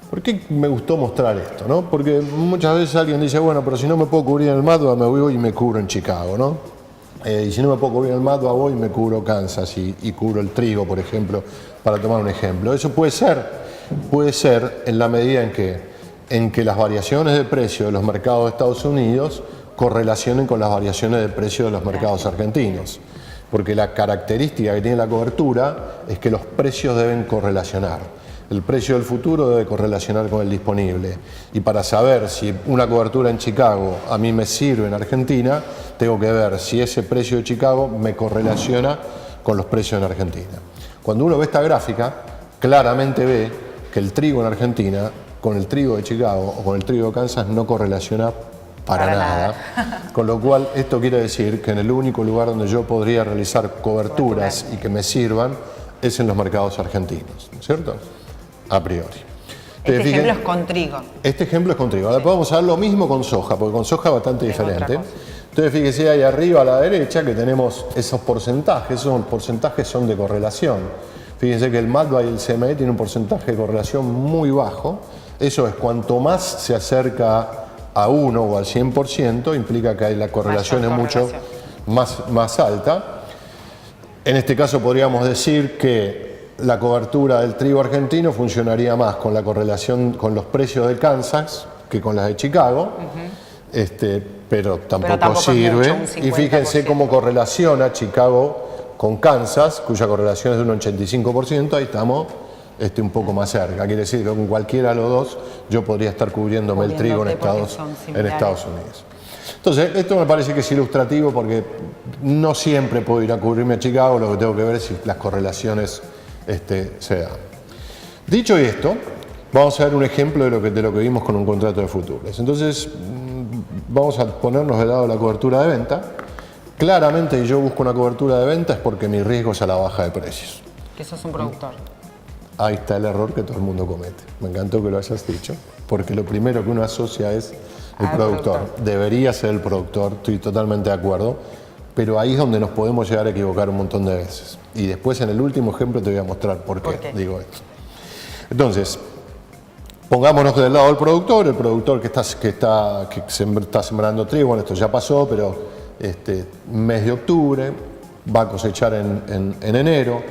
¿Por qué me gustó mostrar esto, no? Porque muchas veces alguien dice, bueno, pero si no me puedo cubrir en el MATBA, me voy y me cubro en Chicago, ¿no? Y si no me puedo cubrir en el MATBA, voy y me cubro Kansas y cubro el trigo, por ejemplo, para tomar un ejemplo. Eso puede ser en la medida en que las variaciones de precio de los mercados de Estados Unidos correlacionen con las variaciones de precio de los mercados argentinos. Porque la característica que tiene la cobertura es que los precios deben correlacionar. El precio del futuro debe correlacionar con el disponible. Y para saber si una cobertura en Chicago a mí me sirve en Argentina, tengo que ver si ese precio de Chicago me correlaciona con los precios en Argentina. Cuando uno ve esta gráfica, claramente ve que el trigo en Argentina con el trigo de Chicago o con el trigo de Kansas no correlaciona para nada. Con lo cual, esto quiere decir que en el único lugar donde yo podría realizar coberturas y que me sirvan es en los mercados argentinos, ¿no es cierto? A priori. Este ejemplo es con trigo. Este ejemplo es con trigo. Ahora podemos hacer lo mismo con soja, porque con soja es bastante diferente. Entonces fíjese ahí arriba a la derecha que tenemos esos porcentajes son de correlación. Fíjense que el MATBA y el CME tienen un porcentaje de correlación muy bajo. Eso es, cuanto más se acerca a 1 o al 100%, implica que la correlación es mucho más alta. En este caso podríamos decir que la cobertura del trigo argentino funcionaría más con la correlación con los precios de Kansas que con las de Chicago, pero tampoco sirve. Y fíjense cómo correlaciona Chicago con Kansas, cuya correlación es de un 85%, ahí estamos un poco más cerca. Quiere decir que con cualquiera de los dos yo podría estar cubriéndome el trigo en Estados Unidos. Entonces, esto me parece que es ilustrativo porque no siempre puedo ir a cubrirme a Chicago, lo que tengo que ver es si las correlaciones se dan. Dicho esto, vamos a ver un ejemplo de lo que vimos con un contrato de futuros. Entonces, vamos a ponernos del lado de la cobertura de venta. Claramente, yo busco una cobertura de venta es porque mi riesgo es a la baja de precios. Que sos un productor. Ahí está el error que todo el mundo comete. Me encantó que lo hayas dicho, porque lo primero que uno asocia es el productor. Debería ser el productor, estoy totalmente de acuerdo, pero ahí es donde nos podemos llegar a equivocar un montón de veces. Y después en el último ejemplo te voy a mostrar por qué digo esto. Entonces, pongámonos del lado del productor, el productor que está sembrando trigo, bueno, esto ya pasó, pero mes de octubre, va a cosechar en enero,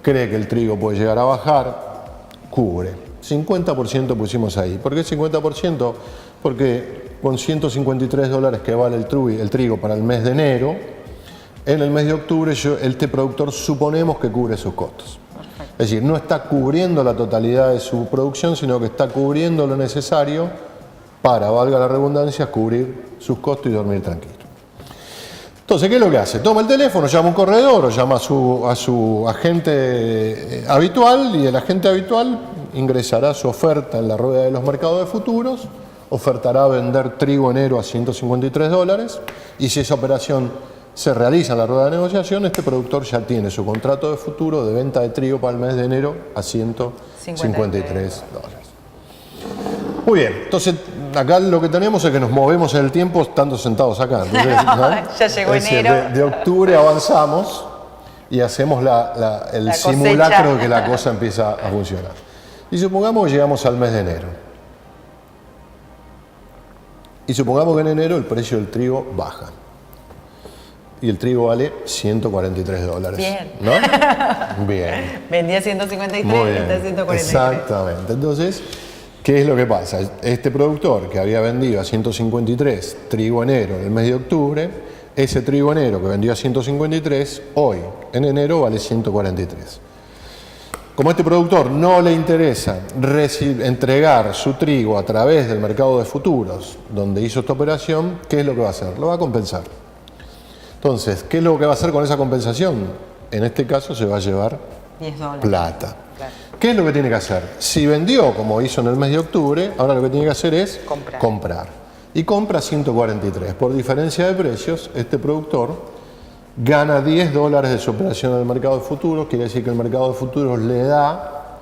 cree que el trigo puede llegar a bajar, cubre. 50% pusimos ahí. ¿Por qué 50%? Porque con $153 que vale el trigo para el mes de enero, en el mes de octubre este productor suponemos que cubre sus costos. Perfecto. Es decir, no está cubriendo la totalidad de su producción, sino que está cubriendo lo necesario para, valga la redundancia, cubrir sus costos y dormir tranquilo. Entonces, ¿qué es lo que hace? Toma el teléfono, llama a un corredor o llama a su agente habitual y el agente habitual ingresará su oferta en la rueda de los mercados de futuros, ofertará vender trigo enero a $153 y si esa operación se realiza en la rueda de negociación, este productor ya tiene su contrato de futuro de venta de trigo para el mes de enero a $153. Muy bien, entonces acá lo que tenemos es que nos movemos en el tiempo estando sentados acá. Entonces, ¿no? Ya llegó enero. De octubre avanzamos y hacemos el simulacro de que la cosa empieza a funcionar. Y supongamos que llegamos al mes de enero. Y supongamos que en enero el precio del trigo baja. Y el trigo vale $143. Bien. ¿No? Bien. Vendía 153 y está 143. Exactamente. Entonces, ¿qué es lo que pasa? Este productor que había vendido a 153 trigo enero en el mes de octubre, ese trigo enero que vendió a 153, hoy en enero vale 143. Como a este productor no le interesa entregar su trigo a través del mercado de futuros donde hizo esta operación, ¿qué es lo que va a hacer? Lo va a compensar. Entonces, ¿qué es lo que va a hacer con esa compensación? En este caso se va a llevar $10. Plata. Claro. ¿Qué es lo que tiene que hacer? Si vendió como hizo en el mes de octubre, ahora lo que tiene que hacer es comprar. Y compra 143. Por diferencia de precios, este productor gana $10 de su operación en el mercado de futuros, quiere decir que el mercado de futuros le da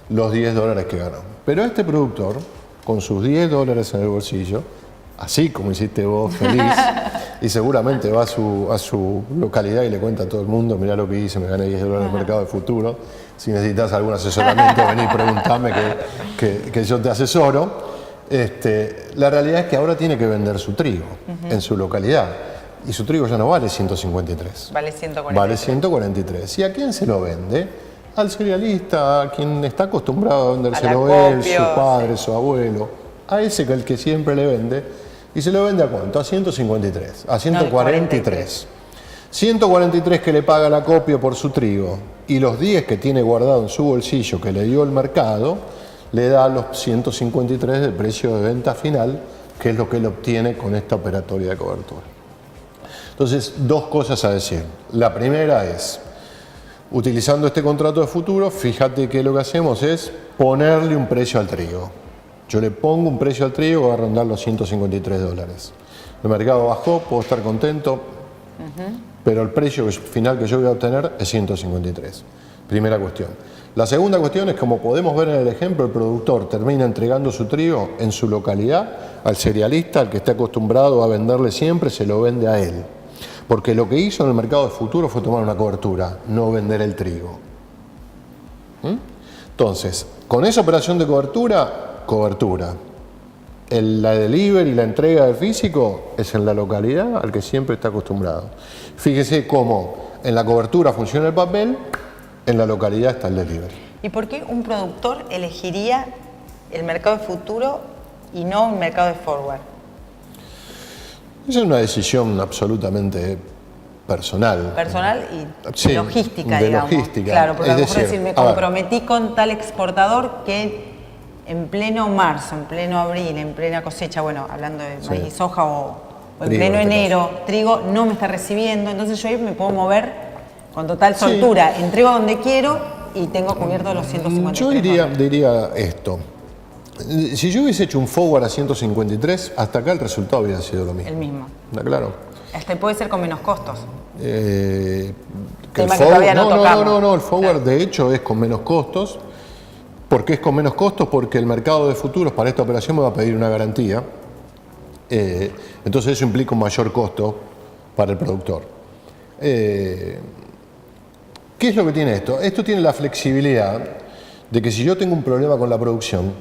los $10 que ganó. Pero este productor, con sus $10 en el bolsillo, así como hiciste vos, feliz, y seguramente va a su localidad y le cuenta a todo el mundo, mirá lo que hice, me gané $10 en el mercado de futuros, si necesitas algún asesoramiento, vení y preguntame que yo te asesoro. La realidad es que ahora tiene que vender su trigo en su localidad. Y su trigo ya no vale 153. Vale 143. Vale 143. ¿Y a quién se lo vende? Al cerealista, a quien está acostumbrado a vendérselo él, su padre, su abuelo. A ese que el que siempre le vende. ¿Y se lo vende a cuánto? A 153. A 143. 143 que le paga el acopio por su trigo. Y los 10 que tiene guardado en su bolsillo que le dio el mercado, le da los 153 del precio de venta final, que es lo que él obtiene con esta operatoria de cobertura. Entonces, dos cosas a decir. La primera es, Utilizando este contrato de futuro, fíjate que lo que hacemos es ponerle un precio al trigo. Yo le pongo un precio al trigo que va a rondar los $153. El mercado bajó, puedo estar contento, pero el precio final que yo voy a obtener es 153. Primera cuestión. La segunda cuestión es, como podemos ver en el ejemplo, el productor termina entregando su trigo en su localidad al cerealista, al que está acostumbrado a venderle siempre, se lo vende a él. Porque lo que hizo en el mercado de futuro fue tomar una cobertura, no vender el trigo. Entonces, con esa operación de cobertura. La delivery y la entrega del físico es en la localidad al que siempre está acostumbrado. Fíjese cómo en la cobertura funciona el papel, en la localidad está el delivery. ¿Y por qué un productor elegiría el mercado de futuro y no un mercado de forward? Esa es una decisión absolutamente personal. Personal y sí, logística, de digamos. logística. Claro, porque a lo mejor decir, me comprometí con tal exportador que en pleno marzo, en pleno abril, en plena cosecha, bueno, hablando de maíz, soja o en Trigo, pleno en este enero, trigo no me está recibiendo, entonces yo ahí me puedo mover con total soltura, entrego donde quiero y tengo cubierto los 153. Yo diría esto. Si yo hubiese hecho un forward a 153, hasta acá el resultado hubiera sido lo mismo. El mismo. ¿Está claro? Hasta puede ser con menos costos. Tema que todavía no tocamos. No, el forward de hecho es con menos costos. ¿Por qué es con menos costos? Porque el mercado de futuros para esta operación me va a pedir una garantía. Entonces eso implica un mayor costo para el productor. ¿Qué es lo que tiene esto? Esto tiene la flexibilidad de que si yo tengo un problema con la producción,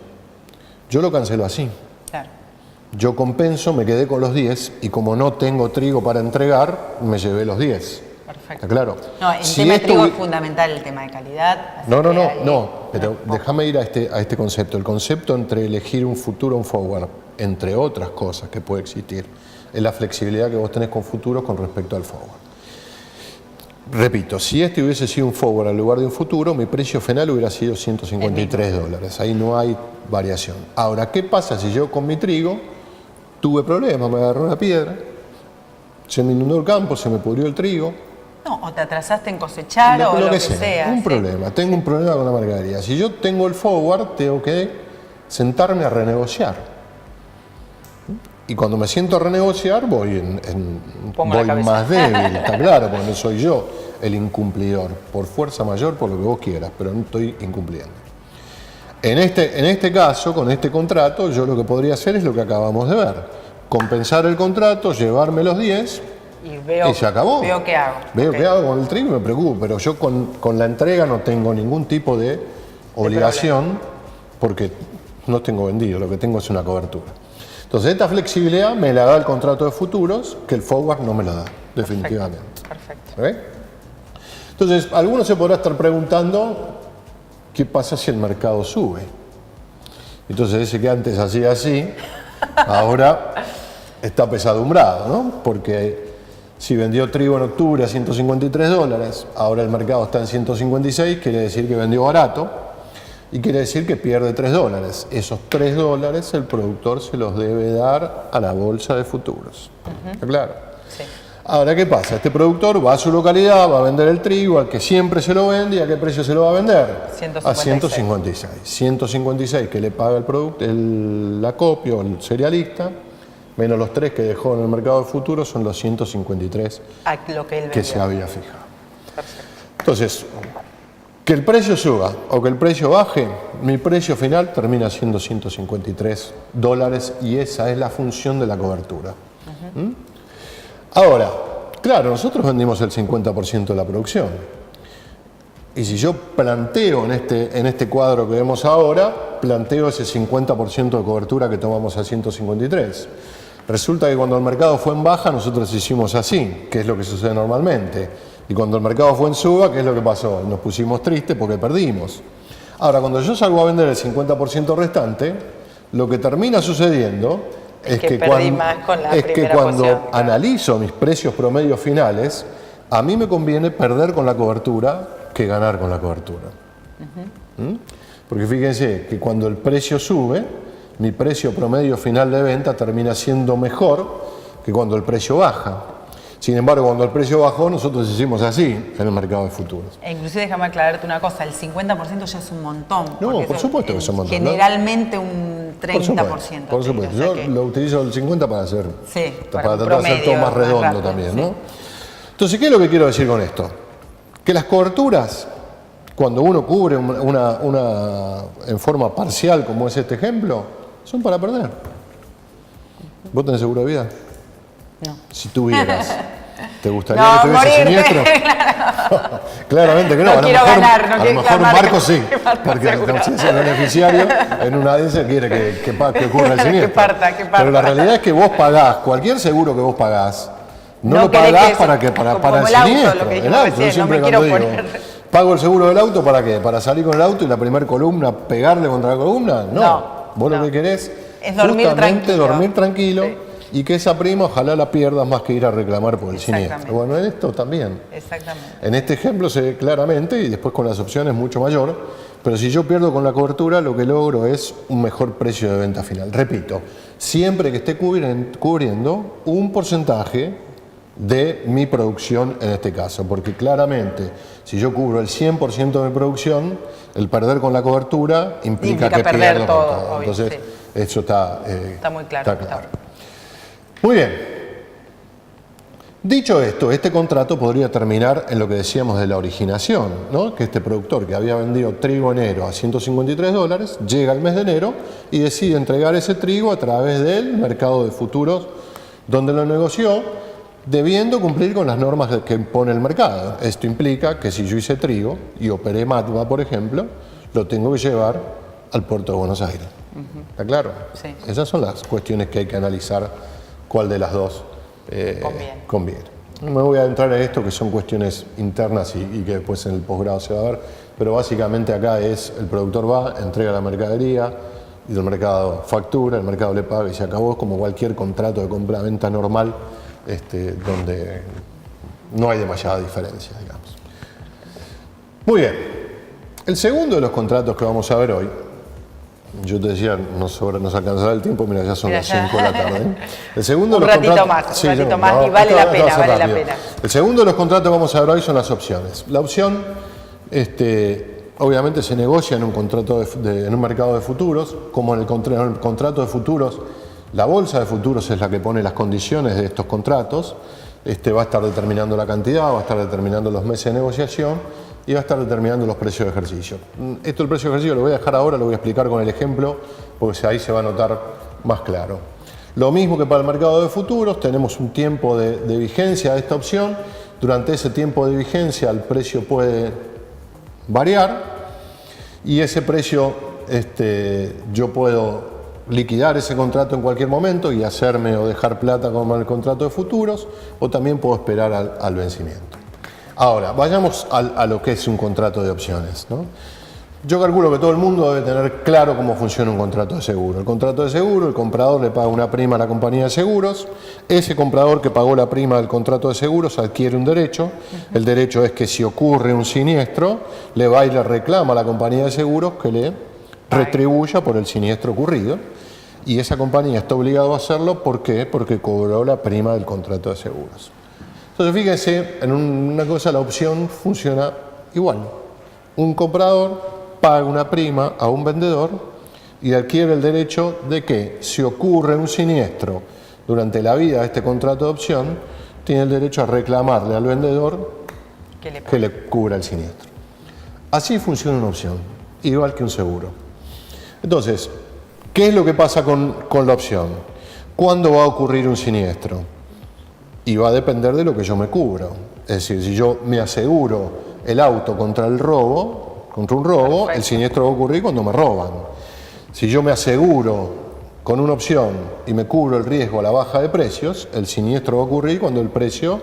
yo lo cancelo así. Claro. Yo compenso, me quedé con los 10 y como no tengo trigo para entregar, me llevé los 10. Perfecto. ¿Está claro? No, el tema de trigo es fundamental, el tema de calidad. No, pero déjame ir a este concepto. El concepto entre elegir un futuro o un forward, entre otras cosas que puede existir, es la flexibilidad que vos tenés con futuros con respecto al forward. Repito, si este hubiese sido un forward en lugar de un futuro, mi precio final hubiera sido $153. Ahí no hay variación. Ahora, ¿qué pasa si yo con mi trigo tuve problemas? Me agarró una piedra, se me inundó el campo, se me pudrió el trigo. No, o te atrasaste en cosechar o lo que sea. Un problema, tengo un problema con la mercadería. Si yo tengo el forward, tengo que sentarme a renegociar. Y cuando me siento a renegociar, voy más débil, está claro, porque no soy yo el incumplidor, por fuerza mayor, por lo que vos quieras, pero no estoy incumpliendo. En este caso, con este contrato, yo lo que podría hacer es lo que acabamos de ver. Compensar el contrato, llevarme los 10 y se acabó. Veo qué hago. Veo qué hago con el trigo y me preocupo, pero yo con la entrega no tengo ningún tipo de obligación porque no tengo vendido, lo que tengo es una cobertura. Entonces, esta flexibilidad me la da el contrato de futuros, que el forward no me la da, definitivamente. Perfecto. ¿Okay? Entonces, algunos se podrán estar preguntando, ¿qué pasa si el mercado sube? Entonces, ese que antes hacía así, ahora está pesadumbrado, ¿no? Porque si vendió trigo en octubre a $153, ahora el mercado está en 156, quiere decir que vendió barato. Y quiere decir que pierde $3. Esos $3 el productor se los debe dar a la bolsa de futuros. ¿Está claro? Sí. Ahora, ¿qué pasa? Este productor va a su localidad, va a vender el trigo al que siempre se lo vende. ¿Y a qué precio se lo va a vender? 156. A 156. 156 que le paga el acopio, el cerealista, menos los 3 que dejó en el mercado de futuros, son los 153 que se había fijado. Perfecto. Entonces, que el precio suba o que el precio baje, mi precio final termina siendo $153 y esa es la función de la cobertura. Ahora, claro, nosotros vendimos el 50% de la producción. Y si yo planteo en este cuadro que vemos ahora, planteo ese 50% de cobertura que tomamos a 153. Resulta que cuando el mercado fue en baja, nosotros hicimos así, que es lo que sucede normalmente. Y cuando el mercado fue en suba, ¿qué es lo que pasó? Nos pusimos tristes porque perdimos. Ahora, cuando yo salgo a vender el 50% restante, lo que termina sucediendo es que cuando analizo mis precios promedios finales, a mí me conviene perder con la cobertura que ganar con la cobertura. Porque fíjense que cuando el precio sube, mi precio promedio final de venta termina siendo mejor que cuando el precio baja. Sin embargo, cuando el precio bajó, nosotros hicimos así en el mercado de futuros. E inclusive déjame aclararte una cosa, el 50% ya es un montón. No, por supuesto que es un montón. Generalmente un 30%. Por supuesto. Yo lo utilizo el 50 para hacer, sí, para tratar de hacer todo más redondo rápido, también, ¿no? Sí. Entonces, ¿qué es lo que quiero decir con esto? Que las coberturas, cuando uno cubre en forma parcial, como es este ejemplo, son para perder. ¿Vos tenés seguro de vida? No. Si tuvieras, ¿te gustaría que tuviese siniestro? Claramente que no. No quiero ganar, a lo mejor Marco sí, porque si es el beneficiario, en una de esas quiere que ocurra el siniestro. que parta. Pero la realidad es que vos pagás, cualquier seguro que vos pagás, no lo pagás para el siniestro. El auto, yo siempre cuando digo, ¿pago el seguro del auto para qué? ¿Para salir con el auto y la primera columna pegarle contra la columna? No. Vos lo que querés es dormir tranquilo. Sí. Y que esa prima ojalá la pierdas más que ir a reclamar por el siniestro. Bueno, en esto también. Exactamente. En este ejemplo se ve claramente y después con las opciones mucho mayor. Pero si yo pierdo con la cobertura, lo que logro es un mejor precio de venta final. Repito, siempre que esté cubriendo un porcentaje de mi producción en este caso. Porque claramente, si yo cubro el 100% de mi producción, el perder con la cobertura implica que pierdo todo. Obvio, entonces, sí. Eso está muy claro. Está claro. Muy bien. Dicho esto, este contrato podría terminar en lo que decíamos de la originación, ¿no? Que este productor que había vendido trigo enero a $153, llega al mes de enero y decide entregar ese trigo a través del mercado de futuros donde lo negoció, debiendo cumplir con las normas que impone el mercado. Esto implica que si yo hice trigo y operé matva, por ejemplo, lo tengo que llevar al puerto de Buenos Aires. ¿Está claro? Sí. Esas son las cuestiones que hay que analizar. ¿Cuál de las dos conviene? No me voy a entrar en esto, que son cuestiones internas y que después en el posgrado se va a ver, pero básicamente acá es el productor va, entrega la mercadería y el mercado factura, el mercado le paga y se acabó. Es como cualquier contrato de compra-venta normal, donde no hay demasiada diferencia, digamos. Muy bien. El segundo de los contratos que vamos a ver hoy, yo te decía, nos alcanzará el tiempo, mira, ya son las 5 de la tarde. El segundo un ratito más, y vale la pena. El segundo de los contratos que vamos a ver hoy son las opciones. La opción, obviamente se negocia en un contrato en un mercado de futuros, como en el contrato de futuros, la bolsa de futuros es la que pone las condiciones de estos contratos. Va a estar determinando la cantidad, va a estar determinando los meses de negociación y va a estar determinando los precios de ejercicio. Esto el precio de ejercicio lo voy a dejar ahora, lo voy a explicar con el ejemplo, porque ahí se va a notar más claro. Lo mismo que para el mercado de futuros, tenemos un tiempo de vigencia de esta opción. Durante ese tiempo de vigencia el precio puede variar y ese precio yo puedo liquidar ese contrato en cualquier momento y hacerme o dejar plata como el contrato de futuros, o también puedo esperar al vencimiento. Ahora, vayamos a lo que es un contrato de opciones, ¿no? Yo calculo que todo el mundo debe tener claro cómo funciona un contrato de seguro. El contrato de seguro, el comprador le paga una prima a la compañía de seguros. Ese comprador que pagó la prima del contrato de seguros adquiere un derecho. El derecho es que si ocurre un siniestro, le va y le reclama a la compañía de seguros que le retribuya por el siniestro ocurrido. Y esa compañía está obligada a hacerlo. ¿Por qué? Porque cobró la prima del contrato de seguros. Entonces, fíjense, en una cosa la opción funciona igual. Un comprador paga una prima a un vendedor y adquiere el derecho de que si ocurre un siniestro durante la vida de este contrato de opción, tiene el derecho a reclamarle al vendedor que le cubra el siniestro. Así funciona una opción, igual que un seguro. Entonces, ¿qué es lo que pasa con la opción? ¿Cuándo va a ocurrir un siniestro? Y va a depender de lo que yo me cubro. Es decir, si yo me aseguro el auto contra un robo, perfecto, el siniestro va a ocurrir cuando me roban. Si yo me aseguro con una opción y me cubro el riesgo a la baja de precios, el siniestro va a ocurrir cuando el precio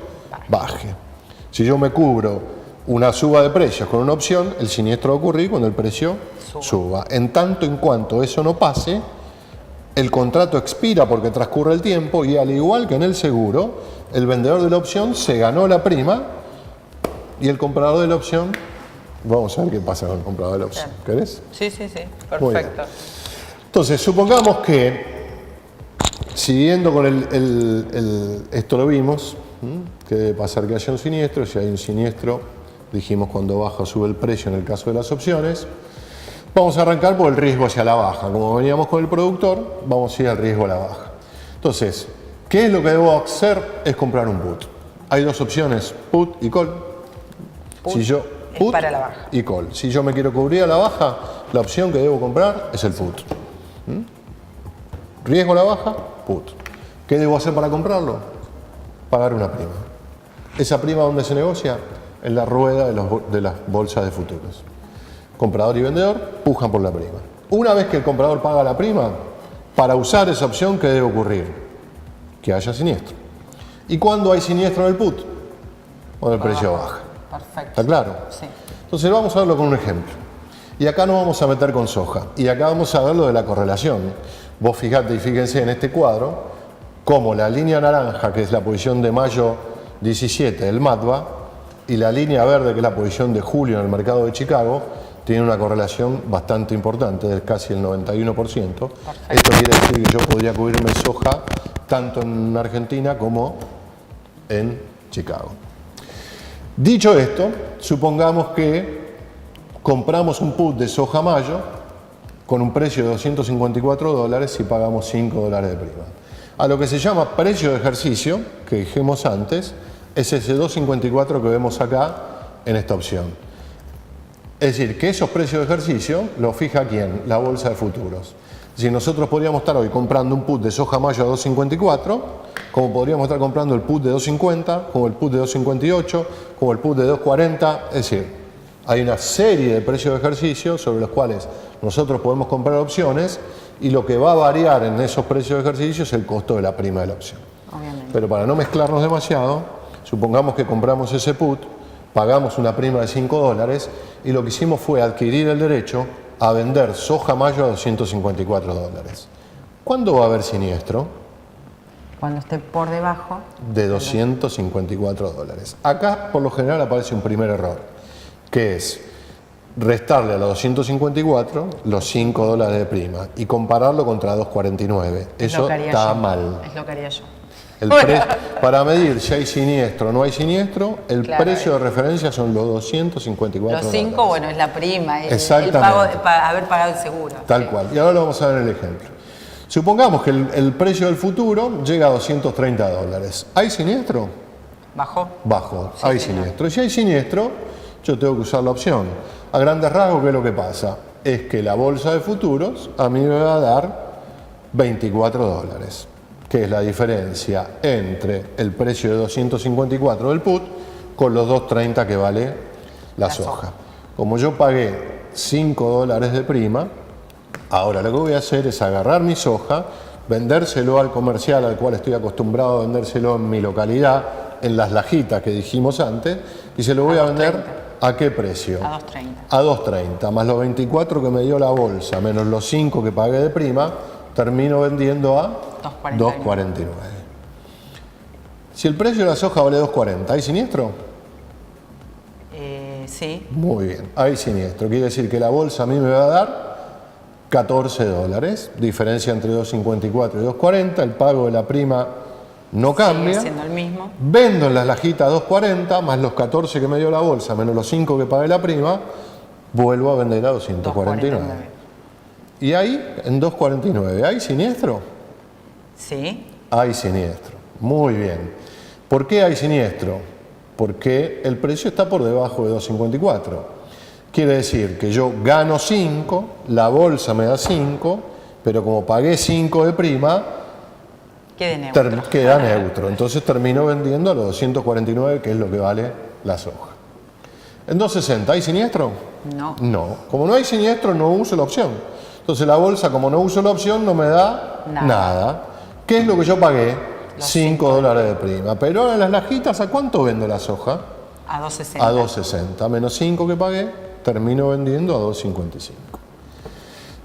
baje. Si yo me cubro una suba de precios con una opción, el siniestro va a ocurrir cuando el precio suba. En tanto en cuanto eso no pase, el contrato expira porque transcurre el tiempo y al igual que en el seguro, el vendedor de la opción se ganó la prima y el comprador de la opción, vamos a ver qué pasa con el comprador de la opción. ¿Querés? Sí, perfecto. Entonces, supongamos que, siguiendo con esto lo vimos, ¿Qué debe pasar que haya un siniestro? Si hay un siniestro, dijimos cuando baja o sube el precio en el caso de las opciones. Vamos a arrancar por el riesgo hacia la baja. Como veníamos con el productor, vamos a ir al riesgo a la baja. Entonces, ¿qué es lo que debo hacer? Es comprar un put. Hay dos opciones, put y call. Put si yo, es put para la baja. y call. Si yo me quiero cubrir a la baja, la opción que debo comprar es el put. Riesgo a la baja, put. ¿Qué debo hacer para comprarlo? Pagar una prima. ¿Esa prima dónde se negocia? En la rueda de las bolsas de futuros. Comprador y vendedor pujan por la prima. Una vez que el comprador paga la prima, para usar esa opción, ¿qué debe ocurrir? Que haya siniestro. ¿Y cuándo hay siniestro en el put? Cuando el precio baja. Perfecto. ¿Está claro? Sí. Entonces vamos a verlo con un ejemplo. Y acá nos vamos a meter con soja. Y acá vamos a ver lo de la correlación. Vos fijate y fíjense en este cuadro, como la línea naranja, que es la posición de mayo 17 del MATBA, y la línea verde, que es la posición de julio en el mercado de Chicago, tiene una correlación bastante importante, de casi el 91%. Perfecto. Esto quiere decir que yo podría cubrirme soja tanto en Argentina como en Chicago. Dicho esto, supongamos que compramos un put de soja mayo con un precio de $254 y pagamos $5 de prima. A lo que se llama precio de ejercicio, que dijimos antes, es ese 254 que vemos acá en esta opción. Es decir, que esos precios de ejercicio los fija ¿quién? La bolsa de futuros. Si nosotros podríamos estar hoy comprando un put de soja mayo a 254, como podríamos estar comprando el put de 250, como el put de 258, como el put de 240, es decir, hay una serie de precios de ejercicio sobre los cuales nosotros podemos comprar opciones y lo que va a variar en esos precios de ejercicio es el costo de la prima de la opción. Obviamente. Pero para no mezclarnos demasiado, supongamos que compramos ese put, pagamos una prima de $5 y lo que hicimos fue adquirir el derecho a vender soja mayo a $254. ¿Cuándo va a haber siniestro? Cuando esté por debajo de $254. Acá por lo general aparece un primer error, que es restarle a los 254 los $5 de prima y compararlo contra 249. Eso está mal. Es lo que haría yo. Para medir si hay siniestro o no hay siniestro, el Claro, precio de referencia son los 254 Los 5, bueno, es la prima, el Exactamente. pago, haber pagado el seguro. Tal Sí. cual. Y ahora lo vamos a ver en el ejemplo. Supongamos que el precio del futuro llega a $230. ¿Hay siniestro? ¿Bajó? Bajo. Sí, Hay señor. siniestro. Y si hay siniestro, yo tengo que usar la opción. A grandes rasgos, ¿qué es lo que pasa? Es que la bolsa de futuros a mí me va a dar $24, que es la diferencia entre el precio de 254 del put con los 230 que vale la soja. Como yo pagué $5 de prima, ahora lo que voy a hacer es agarrar mi soja, vendérselo al comercial al cual estoy acostumbrado a vendérselo en mi localidad, en las lajitas que dijimos antes, y se lo voy a vender ¿a qué precio? A 230. A 230, más los 24 que me dio la bolsa, menos los 5 que pagué de prima, termino vendiendo a 249. Si el precio de la soja vale 240, ¿hay siniestro? Sí. Muy bien, hay siniestro. Quiere decir que la bolsa a mí me va a dar $14. Diferencia entre 254 y 240. El pago de la prima no cambia. Sigue siendo el mismo. Vendo en las lajitas 240, más los 14 que me dio la bolsa, menos los 5 que pagué la prima, vuelvo a vender a 249. Y ahí, en 249, ¿hay siniestro? Sí. Hay siniestro. Muy bien. ¿Por qué hay siniestro? Porque el precio está por debajo de 254. Quiere decir que yo gano 5, la bolsa me da 5, pero como pagué 5 de prima, queda neutro. Entonces termino vendiendo a los 249, que es lo que vale la soja. En 260, ¿hay siniestro? No. No. Como no hay siniestro, no uso la opción. Entonces la bolsa, como no uso la opción, no me da nada. ¿Qué es lo que yo pagué? $5 de prima. Pero ahora en las lajitas, ¿a cuánto vendo la soja? A 260. A 260. Menos 5 que pagué, termino vendiendo a 255.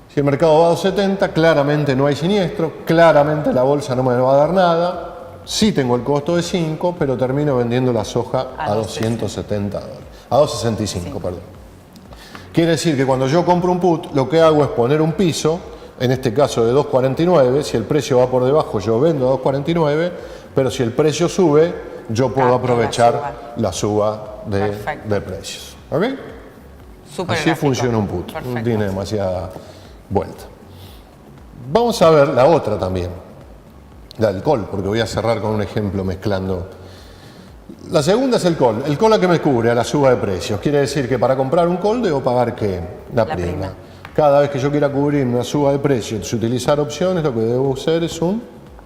Si el mercado va a 270, claramente no hay siniestro, claramente la bolsa no me va a dar nada. Sí tengo el costo de 5, pero termino vendiendo la soja a 270 dólares. A 265, perdón. Quiere decir que cuando yo compro un put, lo que hago es poner un piso, en este caso de 2.49, si el precio va por debajo yo vendo a 2.49, pero si el precio sube, yo puedo Capto aprovechar la suba de Perfecto. precios. ¿Ok? Súper Así gráfico. funciona un put, no Perfecto. tiene demasiada vuelta. Vamos a ver la otra también, la del call, porque voy a cerrar con un ejemplo mezclando. La segunda es el call. El call a que me cubre a la suba de precios. Quiere decir que para comprar un call debo pagar ¿qué? La prima. Cada vez que yo quiera cubrir una suba de precios, utilizar opciones, lo que debo hacer es un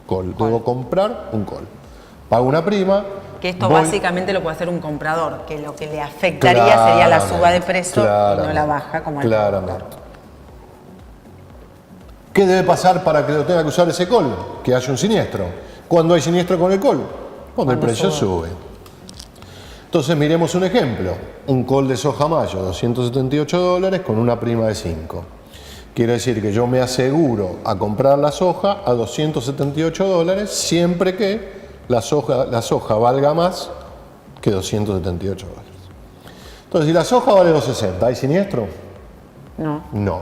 call. Debo comprar un call. Pago una prima. Que esto básicamente lo puede hacer un comprador, que lo que le afectaría sería la suba de precio y no la baja como el Claramente. ¿Qué debe pasar para que lo tenga que usar ese call? Que haya un siniestro. ¿Cuándo hay siniestro con el call? Cuando el precio sube. Entonces miremos un ejemplo. Un call de soja mayo, $278 con una prima de 5. Quiere decir que yo me aseguro a comprar la soja a $278 siempre que la soja valga más que $278. Entonces, si la soja vale $260, ¿hay siniestro? No. No.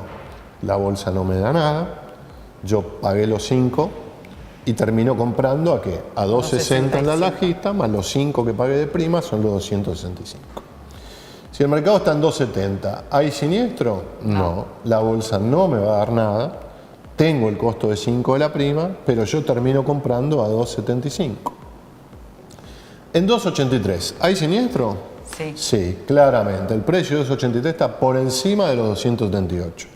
La bolsa no me da nada. Yo pagué los 5 y termino comprando ¿a qué? A $260 en la lajista, más los 5 que pagué de prima son los $265. Si el mercado está en $270, ¿hay siniestro? No. La bolsa no me va a dar nada. Tengo el costo de 5 de la prima, pero yo termino comprando a $275. En $283, ¿hay siniestro? Sí. Sí, claramente. El precio de $283 está por encima de los 278.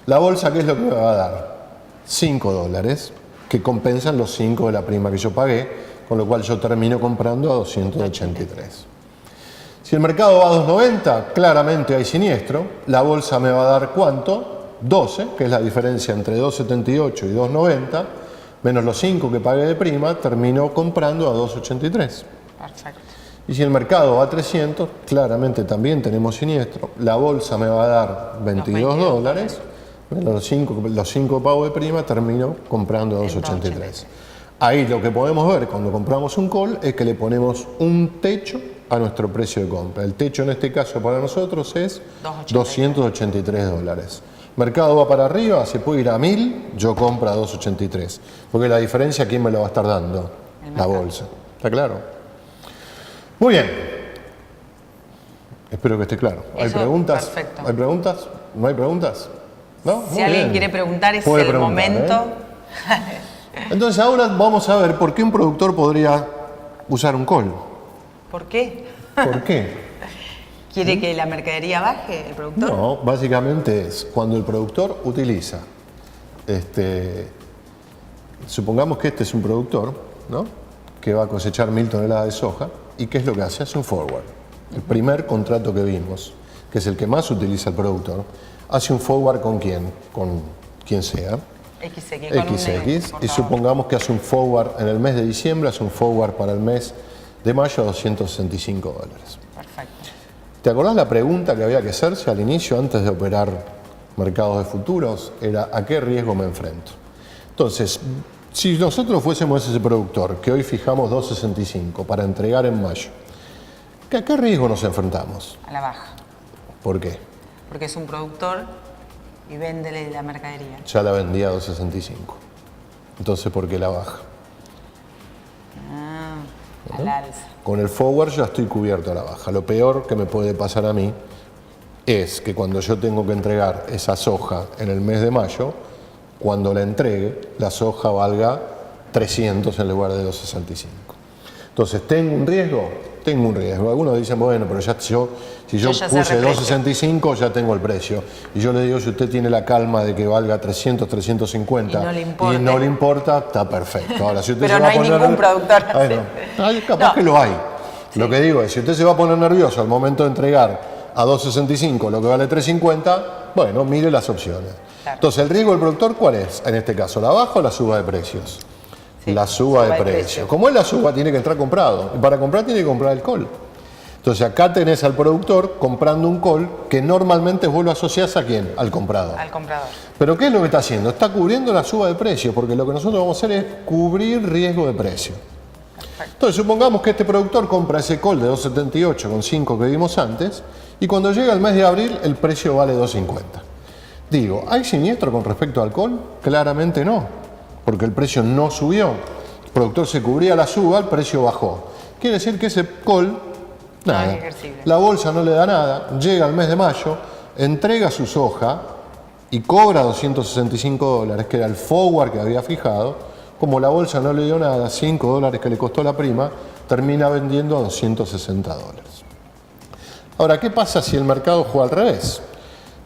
La bolsa, ¿qué es lo que me va a dar? $5, que compensan los 5 de la prima que yo pagué, con lo cual yo termino comprando a 283. Si el mercado va a 290, claramente hay siniestro. La bolsa me va a dar ¿cuánto? 12, que es la diferencia entre 278 y 290, menos los 5 que pagué de prima, termino comprando a 283. Perfecto. Y si el mercado va a 300, claramente también tenemos siniestro. La bolsa me va a dar $22, menos los 5 pagos de prima, termino comprando a 283. Ahí lo que podemos ver cuando compramos un call es que le ponemos un techo a nuestro precio de compra. El techo en este caso para nosotros es $283. Mercado va para arriba, se puede ir a 1000, yo compro a 283. Porque la diferencia, ¿quién me lo va a estar dando? La bolsa. ¿Está claro? Muy bien. Espero que esté claro. ¿Hay preguntas? Perfecto. ¿Hay preguntas? ¿No hay preguntas? ¿No? Si alguien quiere preguntar, es el momento. Entonces ahora vamos a ver por qué un productor podría usar un call. ¿Por qué? ¿Por qué? ¿Quiere que la mercadería baje el productor? No, básicamente es cuando el productor utiliza, supongamos que este es un productor, ¿no? Que va a cosechar 1000 toneladas de soja, y ¿qué es lo que hace? Hace un forward. El primer contrato que vimos, que es el que más utiliza el productor, hace un forward ¿con quién? Con quien sea. XX, y supongamos que hace un forward en el mes de diciembre, hace un forward para el mes de mayo a $265. Perfecto. ¿Te acordás la pregunta que había que hacerse al inicio antes de operar mercados de futuros? Era ¿a qué riesgo me enfrento? Entonces, si nosotros fuésemos ese productor que hoy fijamos 265 para entregar en mayo, ¿a qué riesgo nos enfrentamos? A la baja. ¿Por qué? Porque es un productor y véndele la mercadería. Ya la vendía a 265. Entonces, ¿por qué la baja? Al alza. Con el forward ya estoy cubierto a la baja. Lo peor que me puede pasar a mí es que cuando yo tengo que entregar esa soja en el mes de mayo, cuando la entregue, la soja valga 300 en lugar de 265. Entonces, ¿tengo un riesgo? Tengo un riesgo. Algunos dicen, bueno, pero ya si yo puse 265, ya tengo el precio. Y yo le digo, si usted tiene la calma de que valga 300, 350 y no le importa, está perfecto. Ahora, si usted pero se no va a hay poner ningún productor así. Capaz que lo hay. Sí. Lo que digo es, si usted se va a poner nervioso al momento de entregar a 265 lo que vale 350, bueno, mire las opciones. Claro. Entonces, ¿el riesgo del productor cuál es? En este caso, ¿la baja o la suba de precios? Sí, la suba de precios. Como es la suba, tiene que entrar comprado. Y para comprar tiene que comprar el call. Entonces, acá tenés al productor comprando un call que normalmente vos lo asociás ¿a quién? Al comprador. Al comprador. Pero ¿qué es lo que está haciendo? Está cubriendo la suba de precios, porque lo que nosotros vamos a hacer es cubrir riesgo de precio. Perfecto. Entonces, supongamos que este productor compra ese call de 278 con 5 que vimos antes, y cuando llega el mes de abril, el precio vale 250. Digo, ¿hay siniestro con respecto al call? Claramente no, porque el precio no subió. El productor se cubría la suba, el precio bajó. quiere decir que ese call, nada, No es ejercible. la bolsa no le da nada, llega al mes de mayo, entrega su soja y cobra $265, que era el forward que había fijado. Como la bolsa no le dio nada, $5 que le costó la prima, termina vendiendo a $260. Ahora, ¿qué pasa si el mercado juega al revés?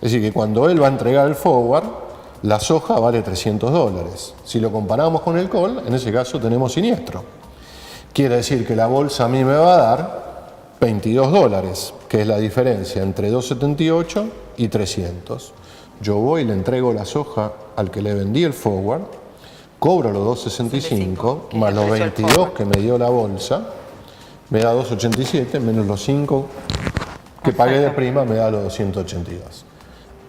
Es decir, que cuando él va a entregar el forward, la soja vale $300. Si lo comparamos con el call, en ese caso tenemos siniestro. Quiere decir que la bolsa a mí me va a dar $22, que es la diferencia entre 278 y 300. Yo voy y le entrego la soja al que le vendí el forward, cobro los 265 que más le los ofreció el 22 forward. que me dio la bolsa, me da 287 menos los 5 que pagué de prima, me da los 282.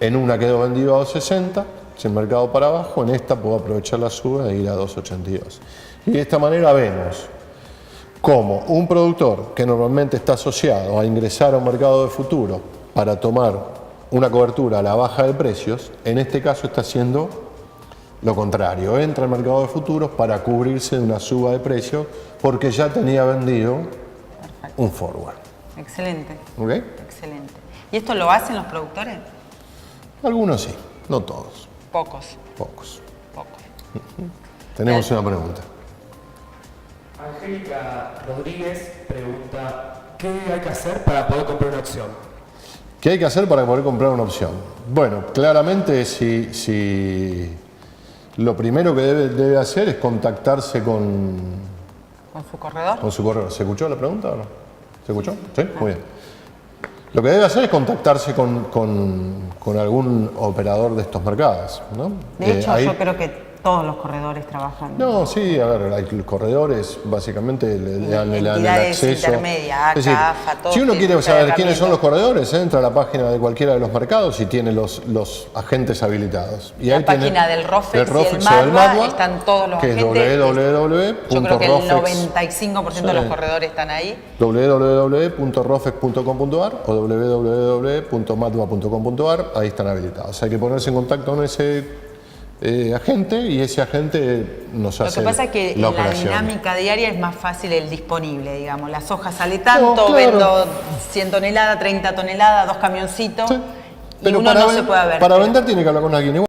En una quedó vendido a 260, si el mercado para abajo, en esta puedo aprovechar la suba e ir a 282. Y de esta manera vemos cómo un productor que normalmente está asociado a ingresar a un mercado de futuro para tomar una cobertura a la baja de precios, en este caso está haciendo lo contrario. Entra al mercado de futuros para cubrirse de una suba de precios porque ya tenía vendido un forward. Excelente, ¿Ok? excelente. ¿Y esto lo hacen los productores? Algunos sí, no todos, Pocos, pocos. pocos. Tenemos una pregunta. Angélica Rodríguez pregunta, ¿qué hay que hacer para poder comprar una acción? ¿Qué hay que hacer para poder comprar una opción? Bueno, claramente si lo primero que debe hacer es contactarse con ¿Con su corredor? su corredor. ¿Se escuchó la pregunta o no? ¿Se escuchó? Sí, muy bien. Lo que debe hacer es contactarse con algún operador de estos mercados, ¿no? De hecho, ahí- yo creo que todos los corredores trabajan. No, sí, a ver, hay corredores básicamente le dan el Entidades acceso. intermedias, Es decir, ACA, todo si uno tiene quiere mucha saber quiénes son los herramienta. corredores, entra a la página de cualquiera de los mercados y tiene los agentes habilitados. Y La ahí tiene página del ROFEX y el o del MADWA están todos los que es agentes. www.rofex. Yo creo que el 95% de los Sí. corredores están ahí. www.rofex.com.ar o www.madwa.com.ar, ahí están habilitados. Hay que ponerse en contacto con ese agente y ese agente nos Lo hace que pasa es que en la operación. dinámica diaria es más fácil el disponible, digamos. La soja sale tanto, claro. vendo 100 toneladas, 30 toneladas, 2 camioncitos, Sí. y Pero uno no se puede ver. para pero- vender tiene que hablar con alguien igual.